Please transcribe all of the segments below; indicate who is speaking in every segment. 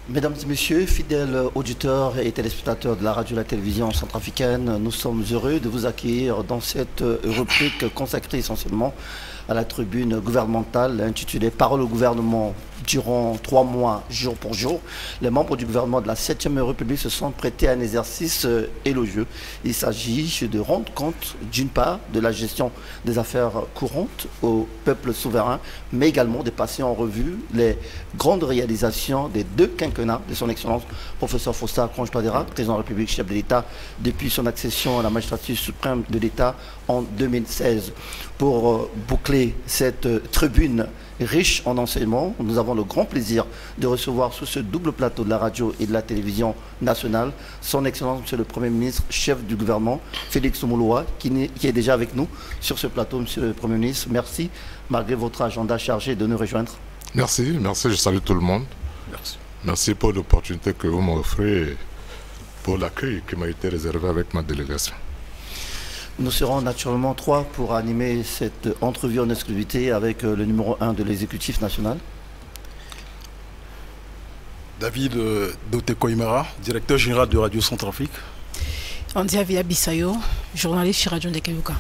Speaker 1: Mesdames et messieurs, fidèles auditeurs et téléspectateurs de la radio et la télévision centrafricaine, nous sommes heureux de vous accueillir dans cette rubrique consacrée essentiellement à la tribune gouvernementale intitulée Parole au gouvernement. Durant 3 mois, jour pour jour, les membres du gouvernement de la 7e République se sont prêtés à un exercice élogieux. Il s'agit de rendre compte, d'une part, de la gestion des affaires courantes au peuple souverain, mais également de passer en revue les grandes réalisations des 2 quinquennats de son Excellence, professeur Faustin Archange-Touadéra, président de la République, chef de l'État, depuis son accession à la magistrature suprême de l'État en 2016. Pour boucler cette tribune riche en enseignements, nous avons le grand plaisir de recevoir sous ce double plateau de la radio et de la télévision nationale son Excellence Monsieur le Premier ministre, chef du gouvernement, Félix Mouloua, qui est déjà avec nous sur ce plateau. Monsieur le Premier ministre, merci, malgré votre agenda chargé, de nous rejoindre.
Speaker 2: Merci, je salue tout le monde. Merci pour l'opportunité que vous m'offrez et pour l'accueil qui m'a été réservé avec ma délégation.
Speaker 1: Nous serons naturellement 3 pour animer cette entrevue en exclusivité avec le numéro 1 de l'exécutif national.
Speaker 3: David Dote-Koimara, directeur général de Radio Centrafrique.
Speaker 4: Andia Villa Bissayo, journaliste chez Radio Ndekayuka.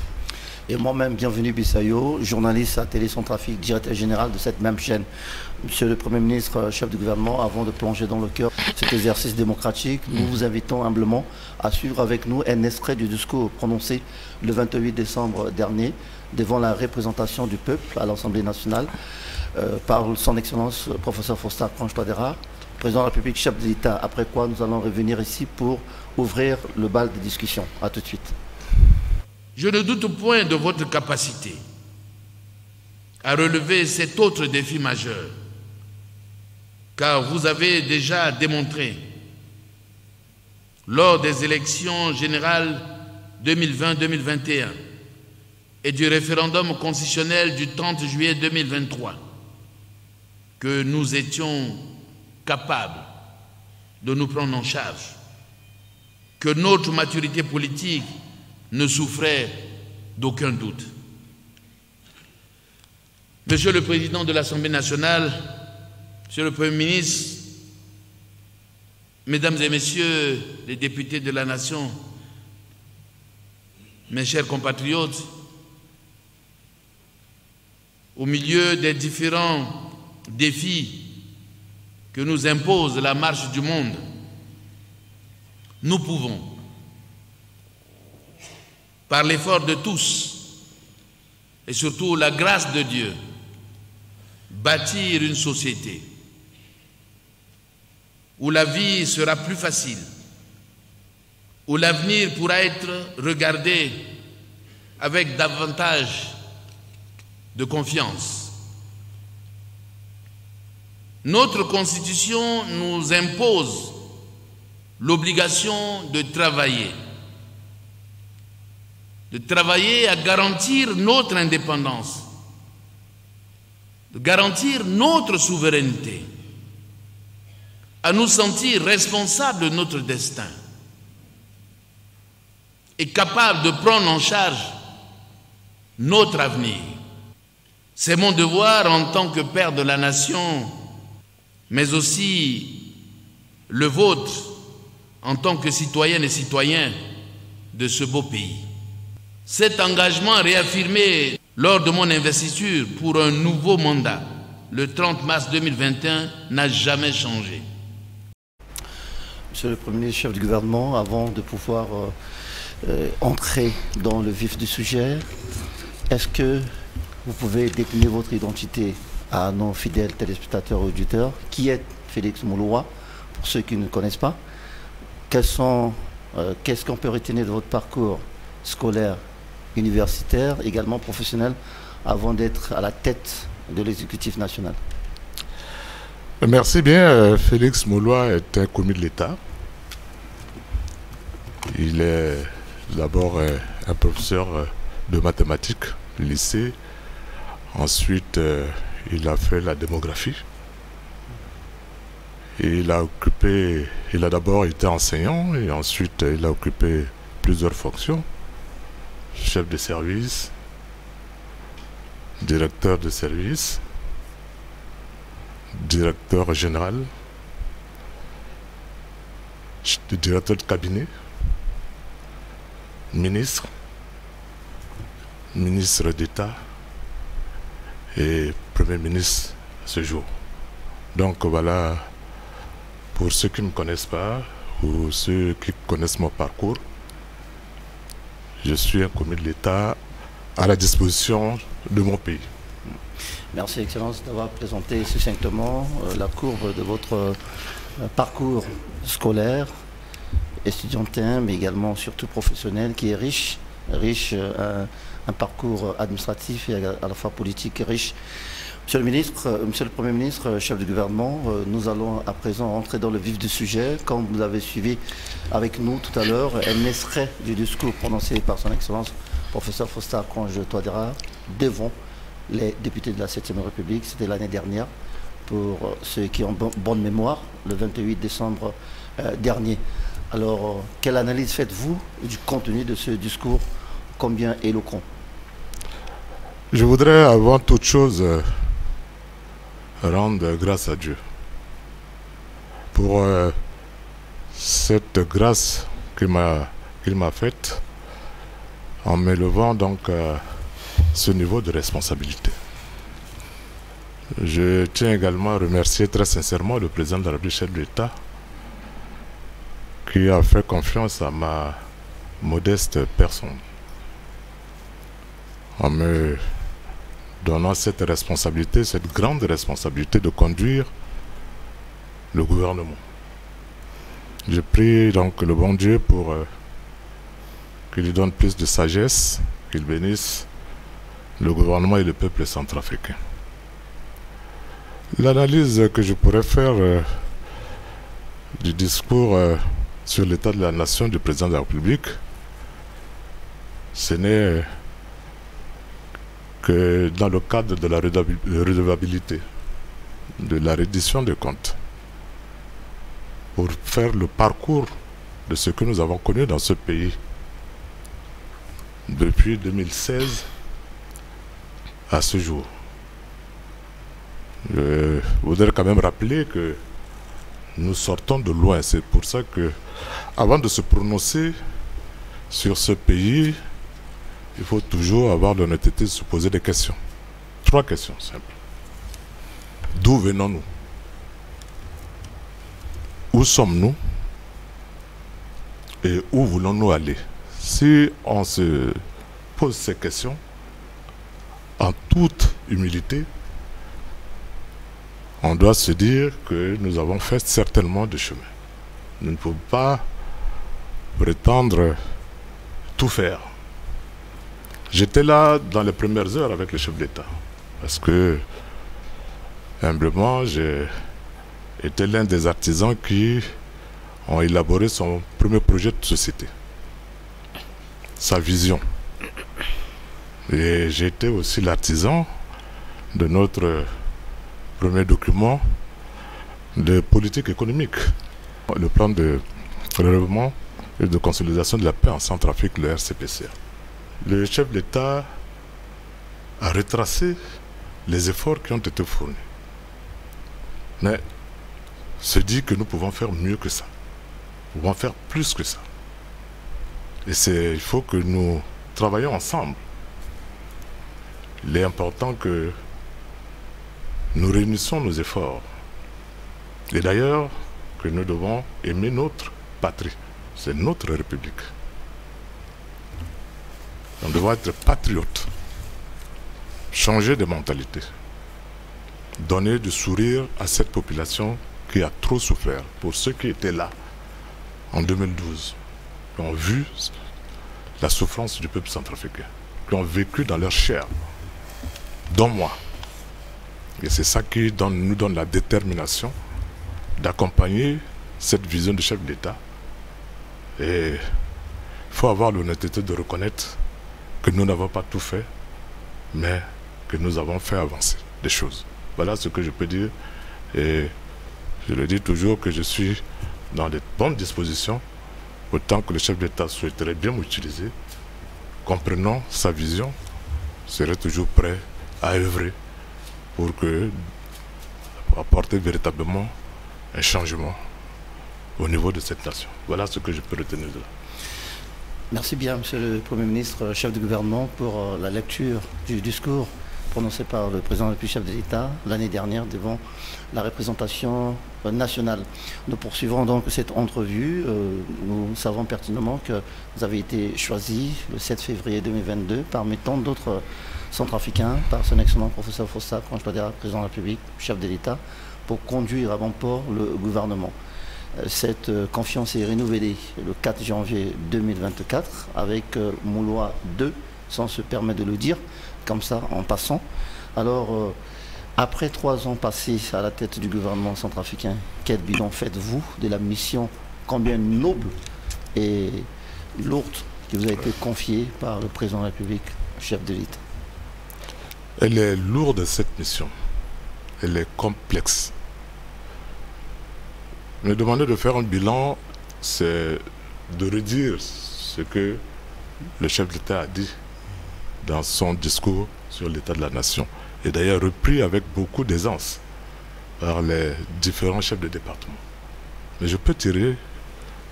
Speaker 1: Et moi-même, bienvenue Bissayo, journaliste à Télé Centrafrique, directeur général de cette même chaîne. Monsieur le Premier ministre, chef du gouvernement, avant de plonger dans le cœur de cet exercice démocratique, nous vous invitons humblement à suivre avec nous un extrait du discours prononcé le 28 décembre dernier devant la représentation du peuple à l'Assemblée nationale par son Excellence professeur Faustin Archange-Touadéra, président de la République, chef de l'État. Après quoi, nous allons revenir ici pour ouvrir le bal des discussions. A tout de suite.
Speaker 5: Je ne doute point de votre capacité à relever cet autre défi majeur, car vous avez déjà démontré lors des élections générales 2020-2021 et du référendum constitutionnel du 30 juillet 2023 que nous étions capables de nous prendre en charge, que notre maturité politique ne souffrait d'aucun doute. Monsieur le Président de l'Assemblée nationale, Monsieur le Premier ministre, Mesdames et Messieurs les députés de la Nation, mes chers compatriotes, au milieu des différents défis que nous impose la marche du monde, nous pouvons, par l'effort de tous et surtout la grâce de Dieu, bâtir une société où la vie sera plus facile, où l'avenir pourra être regardé avec davantage de confiance. Notre Constitution nous impose l'obligation de travailler à garantir notre indépendance, de garantir notre souveraineté, à nous sentir responsables de notre destin et capables de prendre en charge notre avenir. C'est mon devoir en tant que père de la nation, mais aussi le vôtre en tant que citoyennes et citoyens de ce beau pays. Cet engagement réaffirmé lors de mon investiture pour un nouveau mandat, le 30 mars 2021, n'a jamais changé.
Speaker 1: Monsieur le Premier ministre, chef du gouvernement, avant de pouvoir entrer dans le vif du sujet, est-ce que vous pouvez décliner votre identité à nos fidèles téléspectateurs et auditeurs? Qui est Félix Mouloua, pour ceux qui ne connaissent pas? Qu'est-ce qu'on peut retenir de votre parcours scolaire, universitaire, également professionnel, avant d'être à la tête de l'exécutif national?
Speaker 2: Merci bien. Félix Mouloua est un commis de l'État. Il est d'abord un professeur de mathématiques au lycée. Ensuite, il a fait la démographie. Et il a d'abord été enseignant et ensuite il a occupé plusieurs fonctions. Chef de service, directeur de service, directeur général, directeur de cabinet, ministre d'État et Premier ministre ce jour. Donc voilà, pour ceux qui ne me connaissent pas ou ceux qui connaissent mon parcours, je suis un commis de l'État à la disposition de mon pays.
Speaker 1: Merci, Excellence, d'avoir présenté succinctement la courbe de votre parcours scolaire, étudiantin, mais également surtout professionnel, qui est riche, un parcours administratif et à la fois politique riche. Monsieur le Premier ministre, chef du gouvernement, nous allons à présent entrer dans le vif du sujet. Comme vous l'avez suivi avec nous tout à l'heure, un extrait du discours prononcé par son Excellence, professeur Faustin Archange Touadéra, devant les députés de la 7e République. C'était l'année dernière, pour ceux qui ont bonne mémoire, le 28 décembre dernier. Alors, quelle analyse faites-vous du contenu de ce discours combien éloquent?
Speaker 2: Je voudrais avant toute chose rendre grâce à Dieu pour cette grâce qu'il m'a faite en m'élevant donc à ce niveau de responsabilité. Je tiens également à remercier très sincèrement le président de la République, chef de l'État, qui a fait confiance à ma modeste personne en me donnant cette responsabilité, cette grande responsabilité de conduire le gouvernement. Je prie donc le bon Dieu pour qu'il lui donne plus de sagesse, qu'il bénisse le gouvernement et le peuple centrafricain. L'analyse que je pourrais faire du discours sur l'état de la nation du président de la République, ce n'est que dans le cadre de la redevabilité, de la reddition des comptes, pour faire le parcours de ce que nous avons connu dans ce pays depuis 2016 à ce jour. Je voudrais quand même rappeler que nous sortons de loin. C'est pour ça que, avant de se prononcer sur ce pays, il faut toujours avoir l'honnêteté de se poser des questions. Je 3 questions simples. D'où venons-nous? Où sommes-nous? Et où voulons-nous aller? Si on se pose ces questions, en toute humilité, on doit se dire que nous avons fait certainement du chemin. Nous ne pouvons pas prétendre tout faire. J'étais là dans les premières heures avec le chef d'État, parce que, humblement, j'ai été l'un des artisans qui ont élaboré son premier projet de société, sa vision. Et j'ai été aussi l'artisan de notre premier document de politique économique, le plan de relèvement et de consolidation de la paix en Centrafrique, le RCPCA. Le chef d'État a retracé les efforts qui ont été fournis. Mais se dit que nous pouvons faire mieux que ça. Nous pouvons faire plus que ça. Et il faut que nous travaillions ensemble. Il est important que nous réunissions nos efforts. Et d'ailleurs, que nous devons aimer notre patrie. C'est notre République. On doit être patriote. Changer de mentalité. Donner du sourire à cette population qui a trop souffert. Pour ceux qui étaient là en 2012, qui ont vu la souffrance du peuple centrafricain, qui ont vécu dans leur chair, dont moi. Et c'est ça qui nous donne la détermination d'accompagner cette vision du chef d'État. Et il faut avoir l'honnêteté de reconnaître que nous n'avons pas tout fait, mais que nous avons fait avancer des choses. Voilà ce que je peux dire. Et je le dis toujours que je suis dans de bonnes dispositions, autant que le chef d'État souhaiterait bien m'utiliser, comprenant sa vision, serait toujours prêt à œuvrer pour apporter véritablement un changement au niveau de cette nation. Voilà ce que je peux retenir de là.
Speaker 1: Merci bien, Monsieur le Premier ministre, chef du gouvernement, pour la lecture du discours prononcé par le président et chef de l'État l'année dernière devant la représentation nationale. Nous poursuivrons donc cette entrevue. Nous savons pertinemment que vous avez été choisi le 7 février 2022 parmi tant d'autres centrafricains par son excellent professeur Fossa Kranj-Touadéra, président de la République, chef de l'État, pour conduire à bon port le gouvernement. Cette confiance est renouvelée le 4 janvier 2024 avec Mouloa 2, sans se permettre de le dire, comme ça, en passant. Alors, après 3 ans passés à la tête du gouvernement centrafricain, quel bilan faites-vous de la mission combien noble et lourde qui vous a été confiée par le président de la République, chef de l'État?
Speaker 2: Elle est lourde, cette mission. Elle est complexe. Me demander de faire un bilan, c'est de redire ce que le chef d'État a dit dans son discours sur l'état de la nation, et d'ailleurs repris avec beaucoup d'aisance par les différents chefs de département. Mais je peux tirer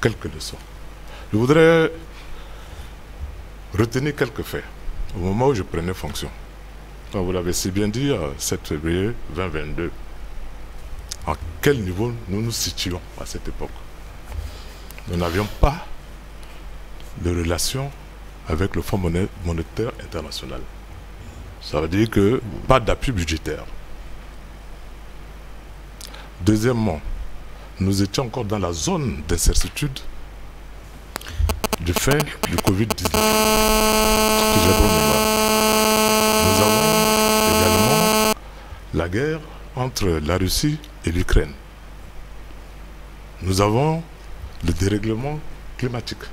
Speaker 2: quelques leçons. Je voudrais retenir quelques faits au moment où je prenais fonction. Vous l'avez si bien dit, 7 février 2022. À quel niveau nous nous situons à cette époque? Nous n'avions pas de relation avec le Fonds monétaire international. Ça veut dire que pas d'appui budgétaire. Deuxièmement, nous étions encore dans la zone d'incertitude du fait du Covid-19. Nous avons également la guerre entre la Russie et l'Ukraine. Nous avons le dérèglement climatique.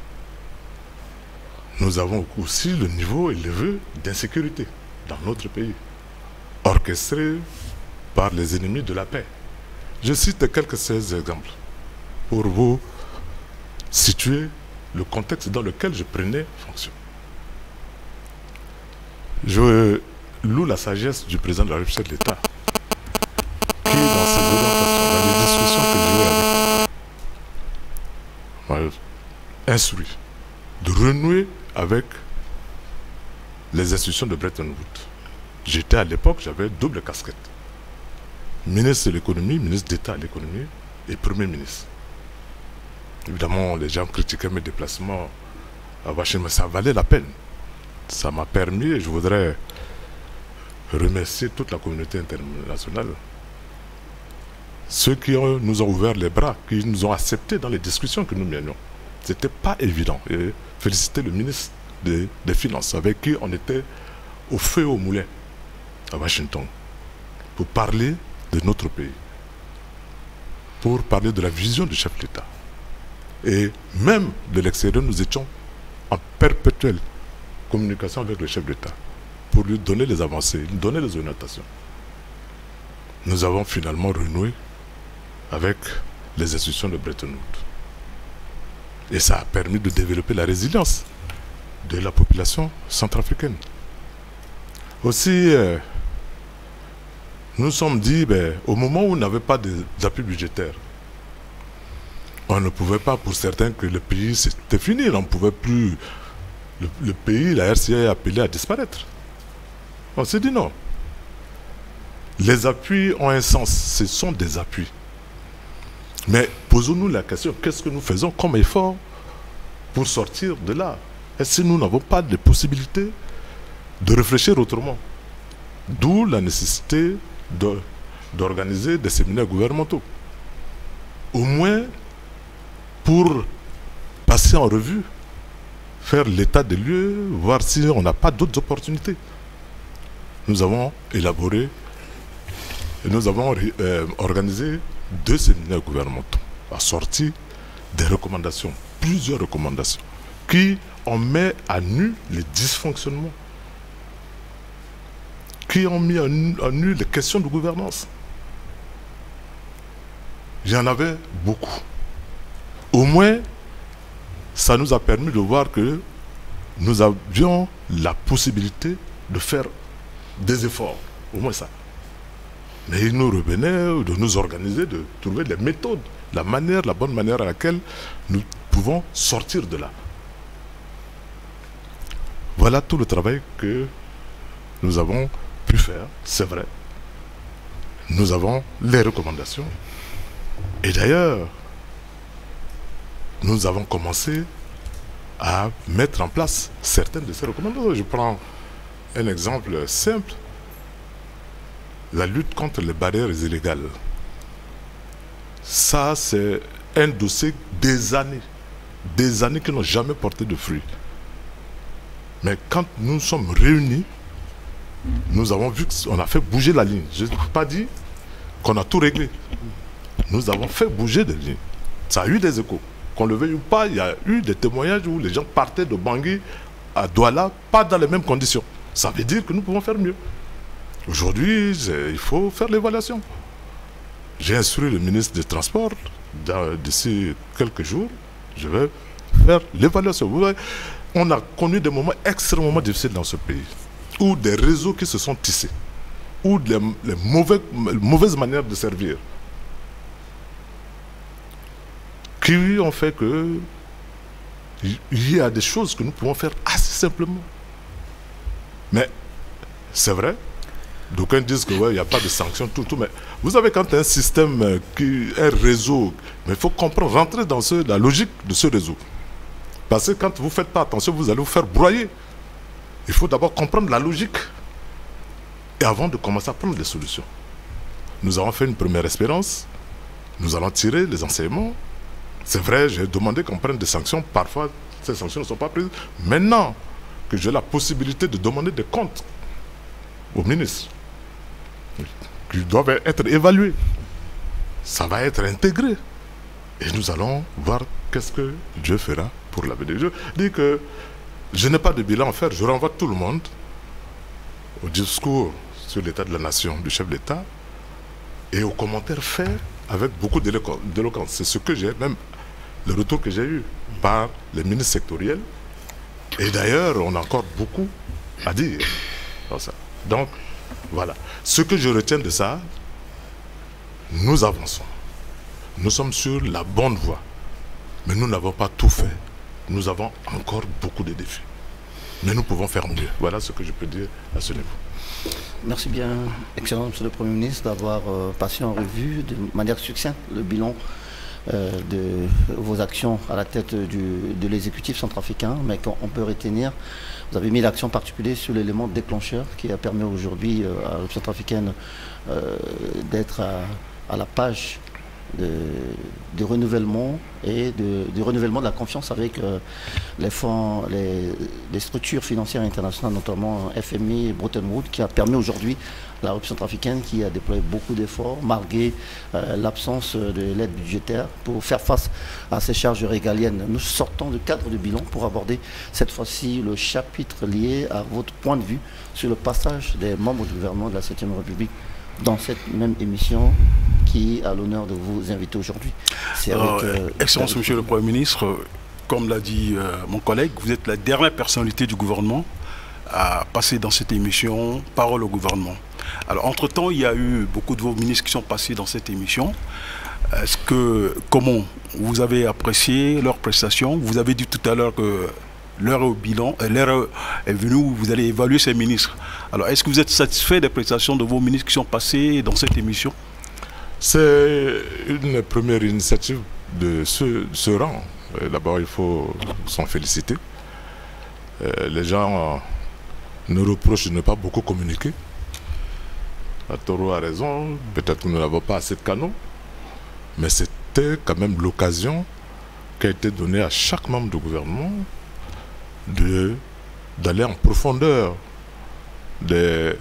Speaker 2: Nous avons aussi le niveau élevé d'insécurité dans notre pays, orchestré par les ennemis de la paix. Je cite quelques ces exemples pour vous situer le contexte dans lequel je prenais fonction. Je loue la sagesse du président de la République de l'État qui, dans ses orientations, dans les discussions que j'ai eues avec, m'a instruit de renouer avec les institutions de Bretton Woods. j'étais à l'époque, j'avais double casquette. Ministre de l'économie, ministre d'État à l'économie et Premier ministre. Évidemment, les gens critiquaient mes déplacements à Washington, mais ça valait la peine. Ça m'a permis, et je voudrais remercier toute la communauté internationale, ceux qui nous ont ouvert les bras, qui nous ont acceptés dans les discussions que nous menions. Ce n'était pas évident. Et féliciter le ministre des Finances, avec qui on était au feu et au moulin à Washington, pour parler de notre pays, pour parler de la vision du chef d'État. Et même de l'extérieur, nous étions en perpétuelle communication avec le chef d'État, pour lui donner les avancées, lui donner les orientations. Nous avons finalement renoué avec les institutions de Bretton Woods. Et ça a permis de développer la résilience de la population centrafricaine. Aussi, nous nous sommes dit, au moment où on n'avait pas d'appui budgétaire, on ne pouvait pas, pour certains, que le pays c'était fini, on ne pouvait plus, le pays, la RCA est appelée à disparaître. On s'est dit non. Les appuis ont un sens, ce sont des appuis. Mais posons-nous la question, qu'est-ce que nous faisons comme effort pour sortir de là? Est-ce que nous n'avons pas de possibilité de réfléchir autrement? D'où la nécessité d'organiser des séminaires gouvernementaux. Au moins pour passer en revue, faire l'état des lieux, voir si on n'a pas d'autres opportunités. Nous avons élaboré, et nous avons organisé 2 séminaires gouvernementaux, assortis des recommandations, plusieurs recommandations, qui ont mis à nu les dysfonctionnements, qui ont mis à nu les questions de gouvernance. Il y en avait beaucoup. Au moins, ça nous a permis de voir que nous avions la possibilité de faire des efforts, au moins ça. Mais il nous revenait de nous organiser, de trouver les méthodes, la manière, la bonne manière à laquelle nous pouvons sortir de là. Voilà tout le travail que nous avons pu faire, c'est vrai. Nous avons les recommandations. Et d'ailleurs, nous avons commencé à mettre en place certaines de ces recommandations. Je prends un exemple simple. La lutte contre les barrières illégales. Ça, c'est un dossier des années qui n'ont jamais porté de fruits. Mais quand nous sommes réunis, nous avons vu qu'on a fait bouger la ligne. Je n'ai pas dit qu'on a tout réglé. Nous avons fait bouger des lignes. Ça a eu des échos. Qu'on le veuille ou pas, il y a eu des témoignages où les gens partaient de Bangui à Douala, pas dans les mêmes conditions. Ça veut dire que nous pouvons faire mieux. Aujourd'hui, il faut faire l'évaluation. J'ai instruit le ministre des Transports, d'ici quelques jours, je vais faire l'évaluation. On a connu des moments extrêmement difficiles dans ce pays, où des réseaux qui se sont tissés, où les mauvaises manières de servir, qui ont fait que il y a des choses que nous pouvons faire assez simplement. Mais c'est vrai, d'aucuns disent que il n'y a pas de sanctions, tout, mais vous avez quand un système, un réseau, mais il faut comprendre, rentrer dans la logique de ce réseau. Parce que quand vous ne faites pas attention, vous allez vous faire broyer. Il faut d'abord comprendre la logique. Et avant de commencer à prendre des solutions. Nous avons fait une première expérience. Nous allons tirer les enseignements. C'est vrai, j'ai demandé qu'on prenne des sanctions. Parfois, ces sanctions ne sont pas prises. Maintenant que j'ai la possibilité de demander des comptes au ministre, qui doivent être évalués, ça va être intégré. Et nous allons voir qu'est-ce que Dieu fera pour l'avenir. Je dis que je n'ai pas de bilan à faire. Je renvoie tout le monde au discours sur l'état de la nation du chef d'État et aux commentaires faits avec beaucoup d'éloquence. C'est ce que j'ai, même le retour que j'ai eu par les ministres sectoriels. Et d'ailleurs, on a encore beaucoup à dire dans ça. Donc, voilà. Ce que je retiens de ça, nous avançons. Nous sommes sur la bonne voie. Mais nous n'avons pas tout fait. Nous avons encore beaucoup de défis. Mais nous pouvons faire mieux. Voilà ce que je peux dire à ce niveau.
Speaker 1: Merci bien, Excellent Monsieur le Premier ministre, d'avoir passé en revue de manière succincte le bilan de vos actions à la tête de l'exécutif centrafricain, mais qu'on peut retenir, vous avez mis l'accent particulier sur l'élément déclencheur qui a permis aujourd'hui à la République centrafricaine d'être à la page de renouvellement et de renouvellement de la confiance avec les fonds, les structures financières internationales, notamment FMI et Bretton Woods, qui a permis aujourd'hui à la République centrafricaine qui a déployé beaucoup d'efforts, malgré l'absence de l'aide budgétaire, pour faire face à ces charges régaliennes. Nous sortons du cadre de bilan pour aborder cette fois-ci le chapitre lié à votre point de vue sur le passage des membres du gouvernement de la 7e République dans cette même émission qui a l'honneur de vous inviter aujourd'hui.
Speaker 3: Excellence, Monsieur le Premier ministre, comme l'a dit mon collègue, vous êtes la dernière personnalité du gouvernement à passer dans cette émission Parole au gouvernement. Alors, entre-temps, il y a eu beaucoup de vos ministres qui sont passés dans cette émission. Comment vous avez apprécié leurs prestations? Vous avez dit tout à l'heure que l'heure au bilan, l'heure est venue où vous allez évaluer ces ministres. Alors, est-ce que vous êtes satisfait des prestations de vos ministres qui sont passés dans cette émission?
Speaker 2: C'est une première initiative de ce rang. D'abord, il faut s'en féliciter. Les gens nous reprochent de ne pas beaucoup communiquer. Toro a raison, peut-être que nous n'avons pas assez de canaux, mais c'était quand même l'occasion qui a été donnée à chaque membre du gouvernement d'aller en profondeur des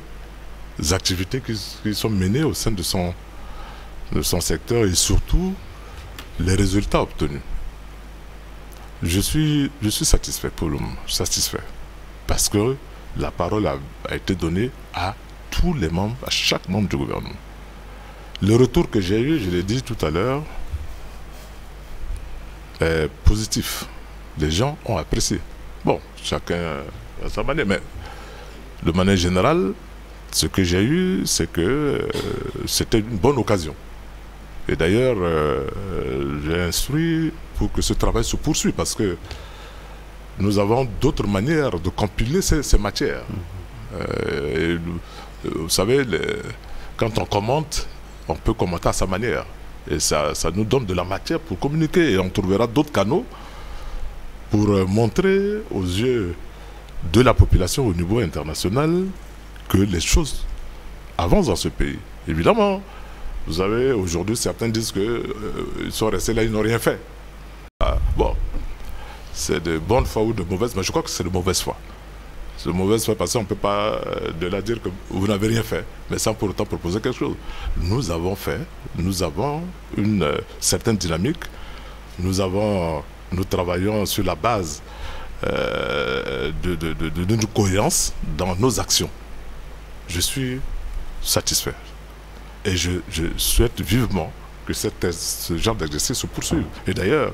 Speaker 2: activités qui sont menées au sein de son secteur et surtout les résultats obtenus. Je suis satisfait pour le moment, satisfait, parce que la parole a été donnée à tous les membres, à chaque membre du gouvernement. Le retour que j'ai eu, je l'ai dit tout à l'heure, est positif. Les gens ont apprécié. Bon, chacun à sa manière, mais de manière générale, ce que j'ai eu, c'est que c'était une bonne occasion. Et d'ailleurs, j'ai instruit pour que ce travail se poursuive, parce que nous avons d'autres manières de compiler ces matières. Vous savez, quand on commente, on peut commenter à sa manière. Et ça nous donne de la matière pour communiquer. Et on trouvera d'autres canaux pour montrer aux yeux de la population au niveau international que les choses avancent dans ce pays. Évidemment, vous savez, aujourd'hui, certains disent qu'ils sont restés là, ils n'ont rien fait. Bon, c'est de bonne foi ou de mauvaise, mais je crois que c'est de mauvaise foi. C'est de mauvaise foi parce qu'on ne peut pas de la dire que vous n'avez rien fait, mais sans pour autant proposer quelque chose. Nous avons fait, nous avons une certaine dynamique, nous travaillons sur la base d'une cohérence dans nos actions. Je suis satisfait. Et je souhaite vivement que ce genre d'exercice se poursuive. Et d'ailleurs,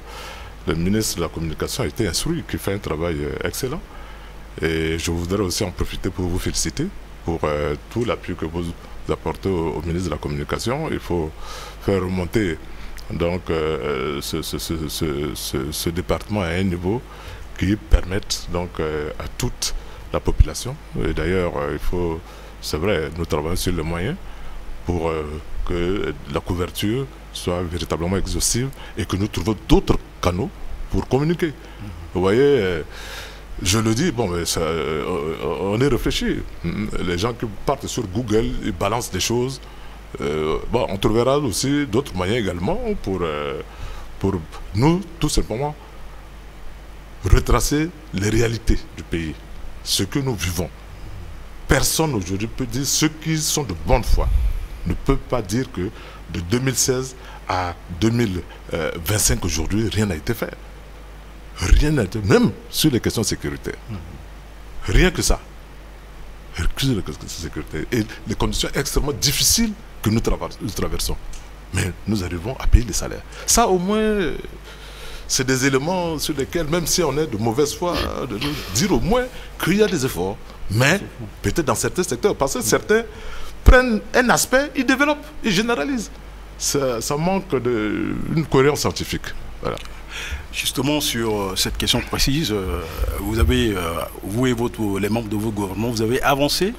Speaker 2: le ministre de la Communication a été instruit, qui fait un travail excellent. Et je voudrais aussi en profiter pour vous féliciter pour tout l'appui que vous apportez au ministre de la Communication. Il faut faire remonter donc, ce département à un niveau qui permette donc, à toute la population. Et d'ailleurs, c'est vrai, nous travaillons sur les moyens pour que la couverture soit véritablement exhaustive et que nous trouvons d'autres canaux pour communiquer. Vous voyez, je le dis, bon, on est réfléchi. Les gens qui partent sur Google, ils balancent des choses. Bon, on trouvera aussi d'autres moyens également pour nous, tout simplement, retracer les réalités du pays, ce que nous vivons. Personne aujourd'hui peut dire, ceux qui sont de bonne foi, ne peut pas dire que de 2016 à 2025 aujourd'hui, rien n'a été fait. Rien n'a été, même sur les questions sécuritaires. Rien que ça. Rien que sur les questions sécuritaires. Et les conditions extrêmement difficiles que nous traversons. Mais nous arrivons à payer les salaires. Ça au moins, c'est des éléments sur lesquels, même si on est de mauvaise foi, de nous dire au moins qu'il y a des efforts. Mais peut-être dans certains secteurs, parce que certains prennent un aspect, ils développent, ils généralisent. Ça manque d'une cohérence scientifique. Voilà.
Speaker 3: Justement, sur cette question précise, vous avez, vous et les membres de vos gouvernements, vous avez avancé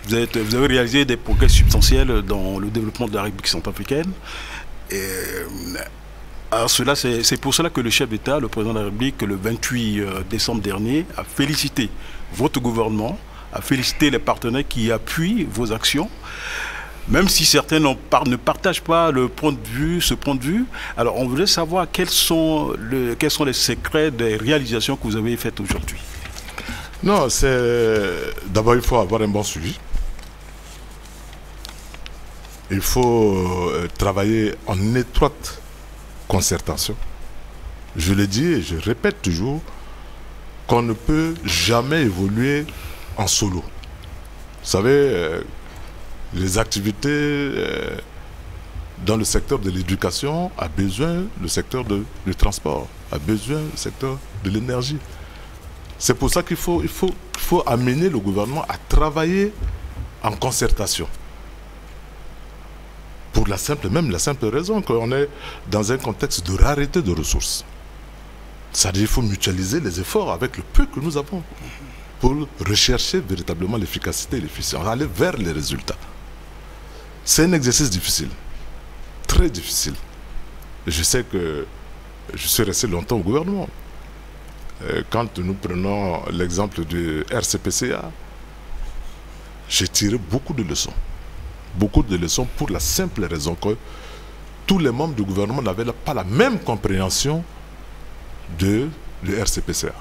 Speaker 3: Vous avez réalisé des progrès substantiels dans le développement de la République centrafricaine. Et, alors c'est pour cela que le chef d'État, le président de la République, le 28 décembre dernier, a félicité votre gouvernement, a félicité les partenaires qui appuient vos actions. Même si certains ne partagent pas ce point de vue, alors on voudrait savoir quels sont les secrets des réalisations que vous avez faites aujourd'hui.
Speaker 2: Non, d'abord il faut avoir un bon suivi. Il faut travailler en étroite concertation. Je le dis et je répète toujours qu'on ne peut jamais évoluer en solo. Vous savez, les activités dans le secteur de l'éducation a besoin le secteur du transport, a besoin le secteur de l'énergie. C'est pour ça qu'il faut amener le gouvernement à travailler en concertation. Pour la simple raison qu'on est dans un contexte de rareté de ressources. C'est-à-dire qu'il faut mutualiser les efforts avec le peu que nous avons pour rechercher véritablement l'efficacité et l'efficience, aller vers les résultats. C'est un exercice difficile, très difficile. Je sais que je suis resté longtemps au gouvernement. Quand nous prenons l'exemple du RCPCA, j'ai tiré beaucoup de leçons. Beaucoup de leçons pour la simple raison que tous les membres du gouvernement n'avaient pas la même compréhension de le RCPCA.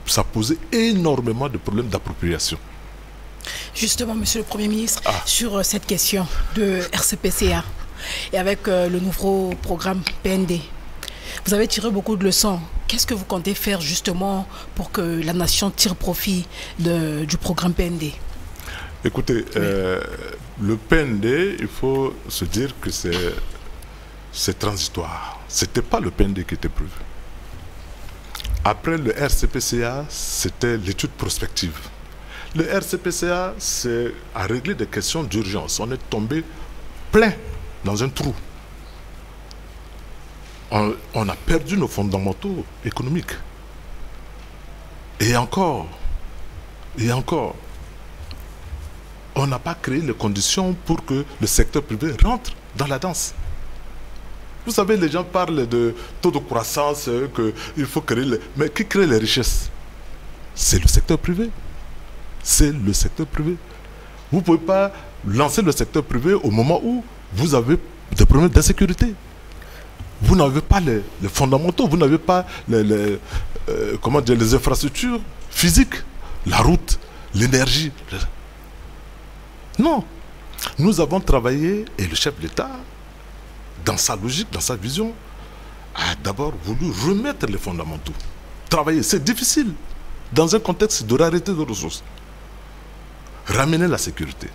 Speaker 2: Ça posait énormément de problèmes d'appropriation.
Speaker 4: Justement, Monsieur le Premier ministre, sur cette question de RCPCA et avec le nouveau programme PND, vous avez tiré beaucoup de leçons. Qu'est-ce que vous comptez faire justement pour que la nation tire profit du programme PND?
Speaker 2: Écoutez, le PND, il faut se dire que c'est transitoire. Ce n'était pas le PND qui était prévu. Après le RCPCA, c'était l'étude prospective. Le RCPCA, c'est à régler des questions d'urgence. On est tombé plein dans un trou. On a perdu nos fondamentaux économiques. Et encore, on n'a pas créé les conditions pour que le secteur privé rentre dans la danse. Vous savez, les gens parlent de taux de croissance, qu'il faut créer... Mais qui crée les richesses? C'est le secteur privé. C'est le secteur privé. Vous ne pouvez pas lancer le secteur privé au moment où vous avez des problèmes d'insécurité. Vous n'avez pas les fondamentaux, vous n'avez pas les infrastructures physiques, la route, l'énergie. Non. Nous avons travaillé, et le chef d'État, dans sa logique, dans sa vision, a d'abord voulu remettre les fondamentaux. Travailler, c'est difficile, dans un contexte de rareté de ressources. Ramener la sécurité.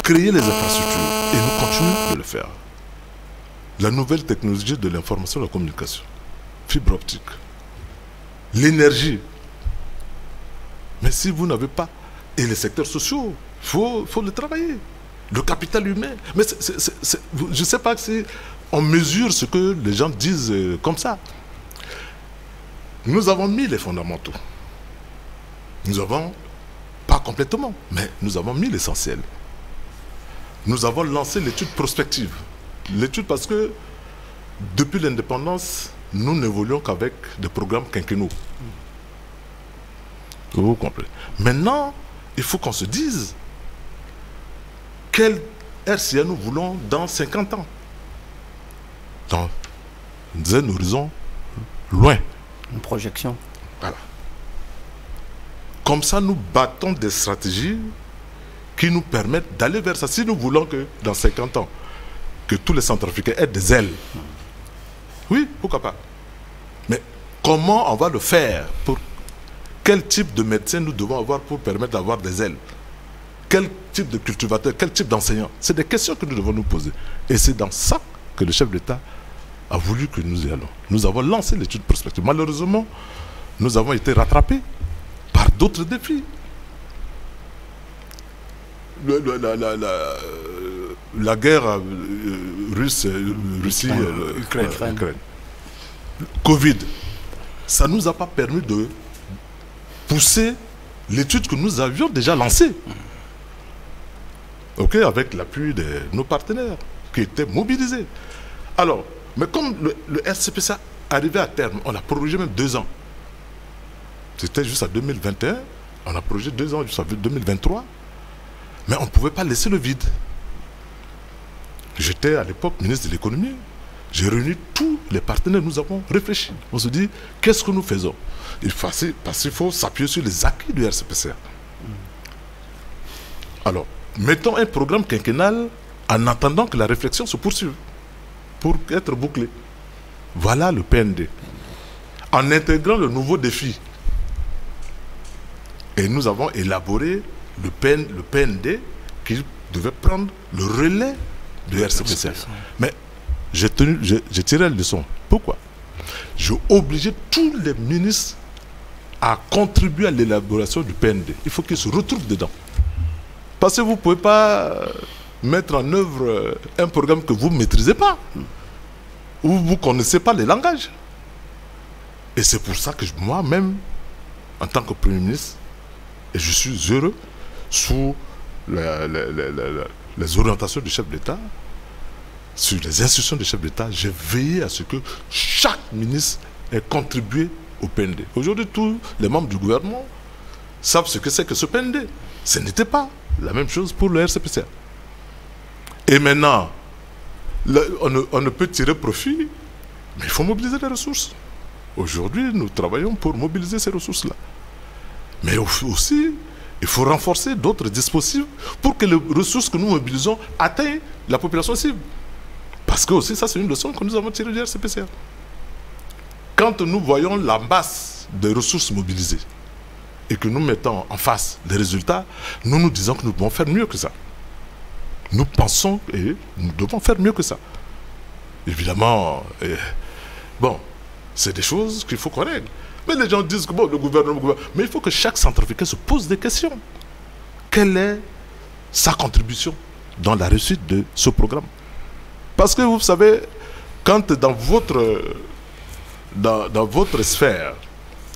Speaker 2: Créer les infrastructures. Et nous continuons de le faire. La nouvelle technologie de l'information et de la communication. Fibre optique. L'énergie. Mais si vous n'avez pas... Et les secteurs sociaux, il faut le travailler. Le capital humain. Mais je ne sais pas si on mesure ce que les gens disent comme ça. Nous avons mis les fondamentaux. Nous avons, pas complètement, mais nous avons mis l'essentiel. Nous avons lancé l'étude prospective. L'étude parce que depuis l'indépendance, nous n'évoluons qu'avec des programmes quinquennaux. Vous comprenez? Maintenant, il faut qu'on se dise quel RCA nous voulons dans 50 ans. Dans un horizon loin.
Speaker 1: Une projection.
Speaker 2: Voilà. Comme ça, nous battons des stratégies qui nous permettent d'aller vers ça. Si nous voulons que dans 50 ans, que tous les Centrafricains aient des ailes, oui, pourquoi pas. Mais comment on va le faire? Quel type de médecin nous devons avoir pour permettre d'avoir des ailes? Quel type de cultivateur? Quel type d'enseignant? C'est des questions que nous devons nous poser. Et c'est dans ça que le chef d'État a voulu que nous y allons. Nous avons lancé l'étude prospective. Malheureusement, nous avons été rattrapés par d'autres défis. La guerre Russie-Ukraine. Covid. Ça ne nous a pas permis pousser l'étude que nous avions déjà lancée. Ok, avec l'appui de nos partenaires qui étaient mobilisés. Alors, mais comme le RCPCA arrivait à terme, on a prorogé même 2 ans. C'était juste à 2021, on a prorogé 2 ans jusqu'à 2023, mais on ne pouvait pas laisser le vide. J'étais à l'époque ministre de l'économie, j'ai réuni tous les partenaires, nous avons réfléchi. On se dit, qu'est-ce que nous faisons? Parce qu'il faut s'appuyer sur les acquis du RCPCA. Alors, mettons un programme quinquennal en attendant que la réflexion se poursuive pour être bouclé. Voilà le PND. En intégrant le nouveau défi. Et nous avons élaboré le PND qui devait prendre le relais du RCPCA. Mais j'ai tiré la leçon. Pourquoi? J'ai obligé tous les ministres à contribuer à l'élaboration du PND. Il faut qu'ils se retrouvent dedans. Parce que vous ne pouvez pas mettre en œuvre un programme que vous ne maîtrisez pas, ou vous ne connaissez pas les langages. Et c'est pour ça que moi-même, en tant que Premier ministre, et je suis heureux, sous les orientations du chef d'État, sur les instructions du chef d'État, j'ai veillé à ce que chaque ministre ait contribué au PND. Aujourd'hui, tous les membres du gouvernement savent ce que c'est que ce PND. Ce n'était pas la même chose pour le RCPCA. Et maintenant, on ne peut tirer profit, mais il faut mobiliser les ressources. Aujourd'hui, nous travaillons pour mobiliser ces ressources-là. Mais aussi, il faut renforcer d'autres dispositifs pour que les ressources que nous mobilisons atteignent la population cible. Parce que aussi, ça c'est une leçon que nous avons tirée du RCPCA. Quand nous voyons la masse de ressources mobilisées et que nous mettons en face les résultats, nous nous disons que nous devons faire mieux que ça. Nous pensons et nous devons faire mieux que ça. Évidemment, bon, c'est des choses qu'il faut qu'on règle. Mais les gens disent que bon, le gouvernement, mais il faut que chaque centrafricain se pose des questions. Quelle est sa contribution dans la réussite de ce programme? Parce que vous savez, quand dans votre sphère,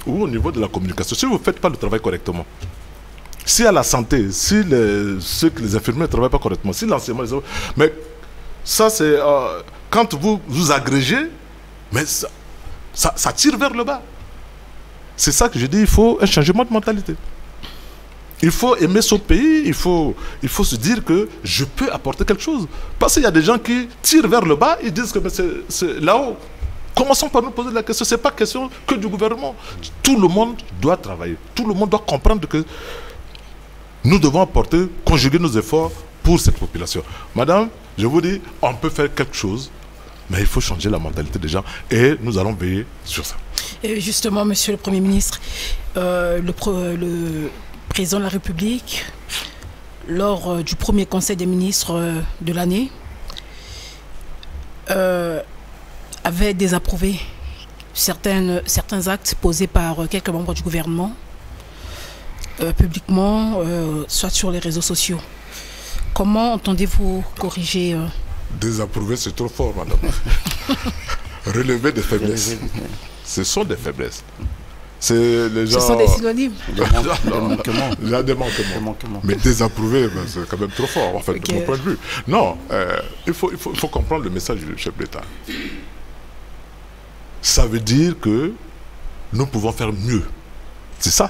Speaker 2: ou au niveau de la communication, si vous ne faites pas le travail correctement, si à la santé, si les infirmiers ne travaillent pas correctement, si l'enseignement... Mais ça, c'est... quand vous agrégez, mais ça tire vers le bas. C'est ça que je dis, il faut un changement de mentalité. Il faut aimer son pays, il faut se dire que je peux apporter quelque chose. Parce qu'il y a des gens qui tirent vers le bas, ils disent que c'est là-haut. Commençons par nous poser la question, ce n'est pas question que du gouvernement. Tout le monde doit travailler, tout le monde doit comprendre que nous devons conjuguer nos efforts pour cette population. Madame, je vous dis, on peut faire quelque chose, mais il faut changer la mentalité des gens et nous allons veiller sur ça.
Speaker 4: Et justement, Monsieur le Premier ministre, le Président de la République, lors du premier Conseil des ministres de l'année, avait désapprouvé certains actes posés par quelques membres du gouvernement, publiquement, soit sur les réseaux sociaux. Comment entendez-vous corriger
Speaker 2: Désapprouver, c'est trop fort, madame. Relever des faiblesses. Ce sont des faiblesses. Les gens...
Speaker 4: Ce sont des synonymes.
Speaker 2: Des manquements. Mais désapprouver, c'est quand même trop fort, en fait, de mon point de vue. Non, il faut comprendre le message du chef d'État. Ça veut dire que nous pouvons faire mieux. C'est ça.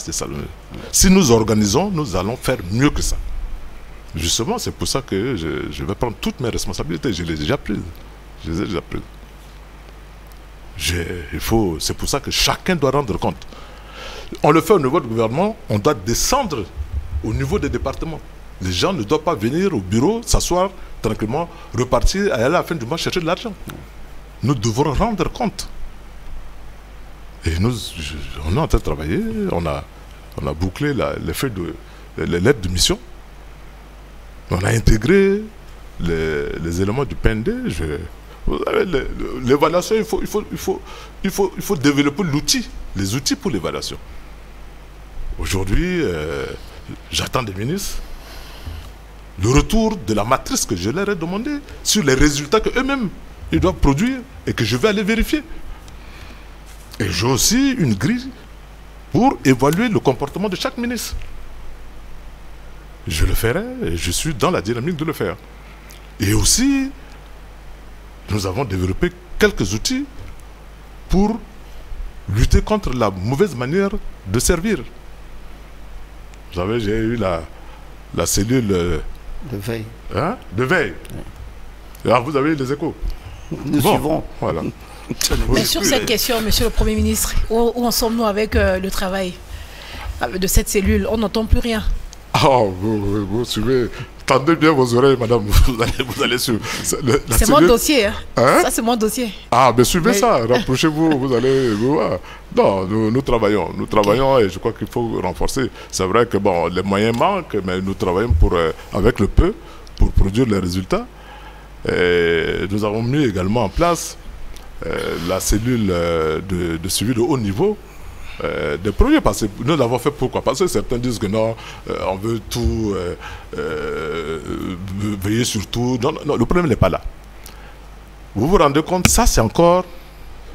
Speaker 2: Si nous organisons, nous allons faire mieux que ça. Justement, c'est pour ça que je vais prendre toutes mes responsabilités. Je les ai déjà prises. C'est pour ça que chacun doit rendre compte. On le fait au niveau du gouvernement, on doit descendre au niveau des départements. Les gens ne doivent pas venir au bureau, s'asseoir tranquillement, repartir et aller à la fin du mois chercher de l'argent. Nous devons rendre compte. Et on est en train de travailler, on a bouclé les lettres de mission. On a intégré les éléments du PND. L'évaluation, il faut développer les outils pour l'évaluation. Aujourd'hui, j'attends des ministres le retour de la matrice que je leur ai demandé sur les résultats qu'eux-mêmes ils doivent produire et que je vais aller vérifier. Et j'ai aussi une grille pour évaluer le comportement de chaque ministre. Je le ferai et je suis dans la dynamique de le faire. Et aussi, nous avons développé quelques outils pour lutter contre la mauvaise manière de servir. Vous savez, j'ai eu la cellule
Speaker 1: de veille.
Speaker 2: Hein, de veille. Ouais. Alors vous avez eu les échos.
Speaker 1: Nous suivons.
Speaker 2: Voilà.
Speaker 4: Mais sur cette question, Monsieur le Premier ministre, où en sommes-nous avec le travail de cette cellule? On n'entend plus rien.
Speaker 2: Oh, vous suivez. Tendez bien vos oreilles, madame. Vous allez sur.
Speaker 4: C'est mon dossier. Hein? Ça, c'est mon dossier.
Speaker 2: Ah, mais suivez ça. Rapprochez-vous. Vous allez voir. Non, nous travaillons. Nous travaillons et je crois qu'il faut renforcer. C'est vrai que bon, les moyens manquent, mais nous travaillons avec le peu pour produire les résultats. Et nous avons mis également en place la cellule de suivi de haut niveau. Des projets, parce que nous l'avons fait pourquoi? Parce que certains disent que non, on veut tout veiller sur tout. Non, non, le problème n'est pas là. Vous vous rendez compte, ça c'est encore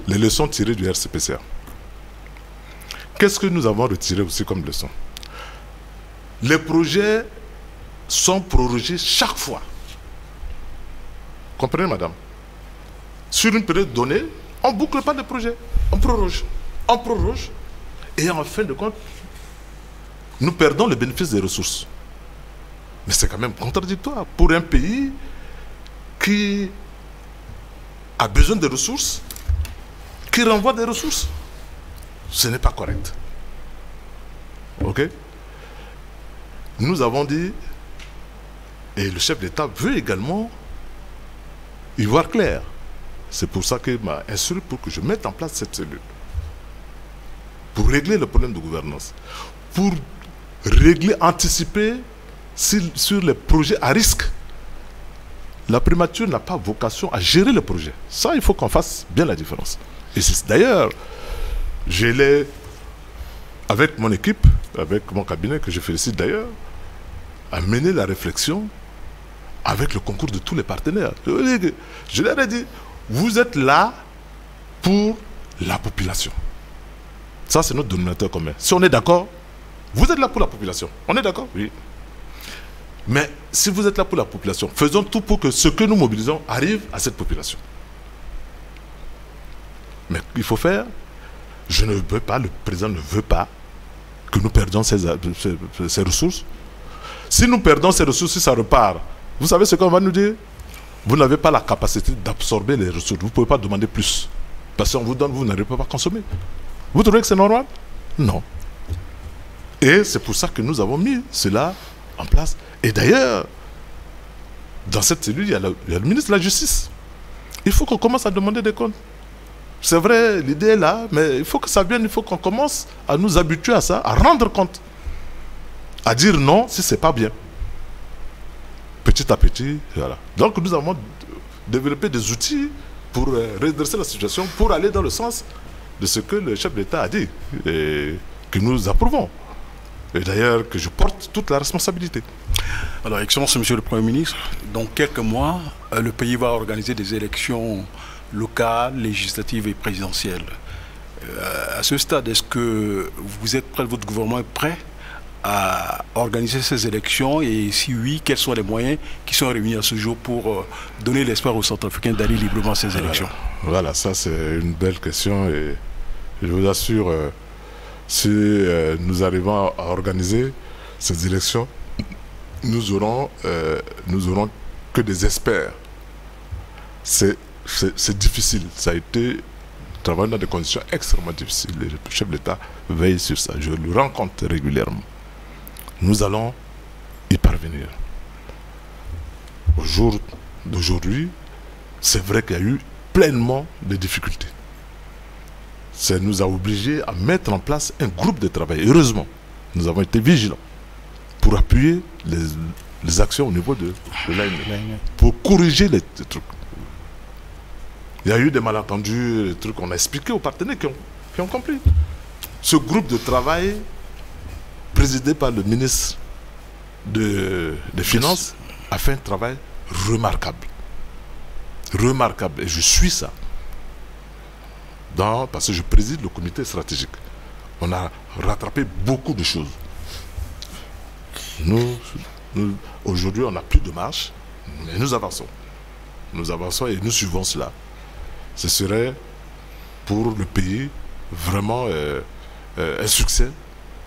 Speaker 2: les leçons tirées du RCPCA. Qu'est-ce que nous avons retiré aussi comme leçon? Les projets sont prorogés chaque fois. Comprenez, madame? Sur une période donnée, on ne boucle pas de projet, on proroge. On proroge. Et en fin de compte, nous perdons le bénéfice des ressources. Mais c'est quand même contradictoire pour un pays qui a besoin de ressources, qui renvoie des ressources. Ce n'est pas correct. Ok? Nous avons dit, et le chef d'État veut également y voir clair. C'est pour ça qu'il m'a instruit pour que je mette en place cette cellule. Pour régler le problème de gouvernance, pour régler, anticiper sur les projets à risque. La primature n'a pas vocation à gérer le projet. Ça, il faut qu'on fasse bien la différence. Et c'est d'ailleurs, avec mon équipe, avec mon cabinet, que je félicite d'ailleurs, à mener la réflexion avec le concours de tous les partenaires. Je leur ai dit, vous êtes là pour la population. Ça, c'est notre dénominateur commun. Si on est d'accord, vous êtes là pour la population. On est d'accord? Oui. Mais si vous êtes là pour la population, faisons tout pour que ce que nous mobilisons arrive à cette population. Mais il faut faire, je ne veux pas, le président ne veut pas que nous perdions ces ressources. Si nous perdons ces ressources, si ça repart, vous savez ce qu'on va nous dire? Vous n'avez pas la capacité d'absorber les ressources. Vous ne pouvez pas demander plus. Parce qu'on vous donne, vous n'arrivez pas à consommer. Vous trouvez que c'est normal? Non. Et c'est pour ça que nous avons mis cela en place. Et d'ailleurs, dans cette cellule, il y a le ministre de la Justice. Il faut qu'on commence à demander des comptes. C'est vrai, l'idée est là, mais il faut que ça vienne, il faut qu'on commence à nous habituer à ça, à rendre compte. À dire non si ce n'est pas bien. Petit à petit, voilà. Donc nous avons développé des outils pour redresser la situation, pour aller dans le sens de ce que le chef d'État a dit et que nous approuvons. Et d'ailleurs que je porte toute la responsabilité.
Speaker 3: Alors, Excellence, Monsieur le Premier ministre, dans quelques mois, le pays va organiser des élections locales, législatives et présidentielles. À ce stade, est-ce que vous êtes prêt, votre gouvernement est prêt à organiser ces élections? Et si oui, quels sont les moyens qui sont réunis à ce jour pour donner l'espoir aux Centrafricains d'aller librement à ces élections?
Speaker 2: Voilà, ça c'est une belle question et je vous assure, si nous arrivons à organiser ces élections, nous aurons que des experts. C'est difficile, ça a été travaillé dans des conditions extrêmement difficiles. Le chef de l'État veille sur ça, je le rencontre régulièrement. Nous allons y parvenir. Au jour d'aujourd'hui, c'est vrai qu'il y a eu pleinement de difficultés. Ça nous a obligés à mettre en place un groupe de travail. Heureusement, nous avons été vigilants pour appuyer les actions au niveau de l'ANE, pour corriger les trucs. Il y a eu des malentendus, des trucs qu'on a expliqué aux partenaires qui ont compris. Ce groupe de travail, présidé par le ministre des Finances, a fait un travail remarquable. Remarquable. Et je suis ça. Parce que je préside le comité stratégique. On a rattrapé beaucoup de choses. Nous aujourd'hui, on n'a plus de marche, mais nous avançons. Nous avançons et nous suivons cela. Ce serait pour le pays vraiment un succès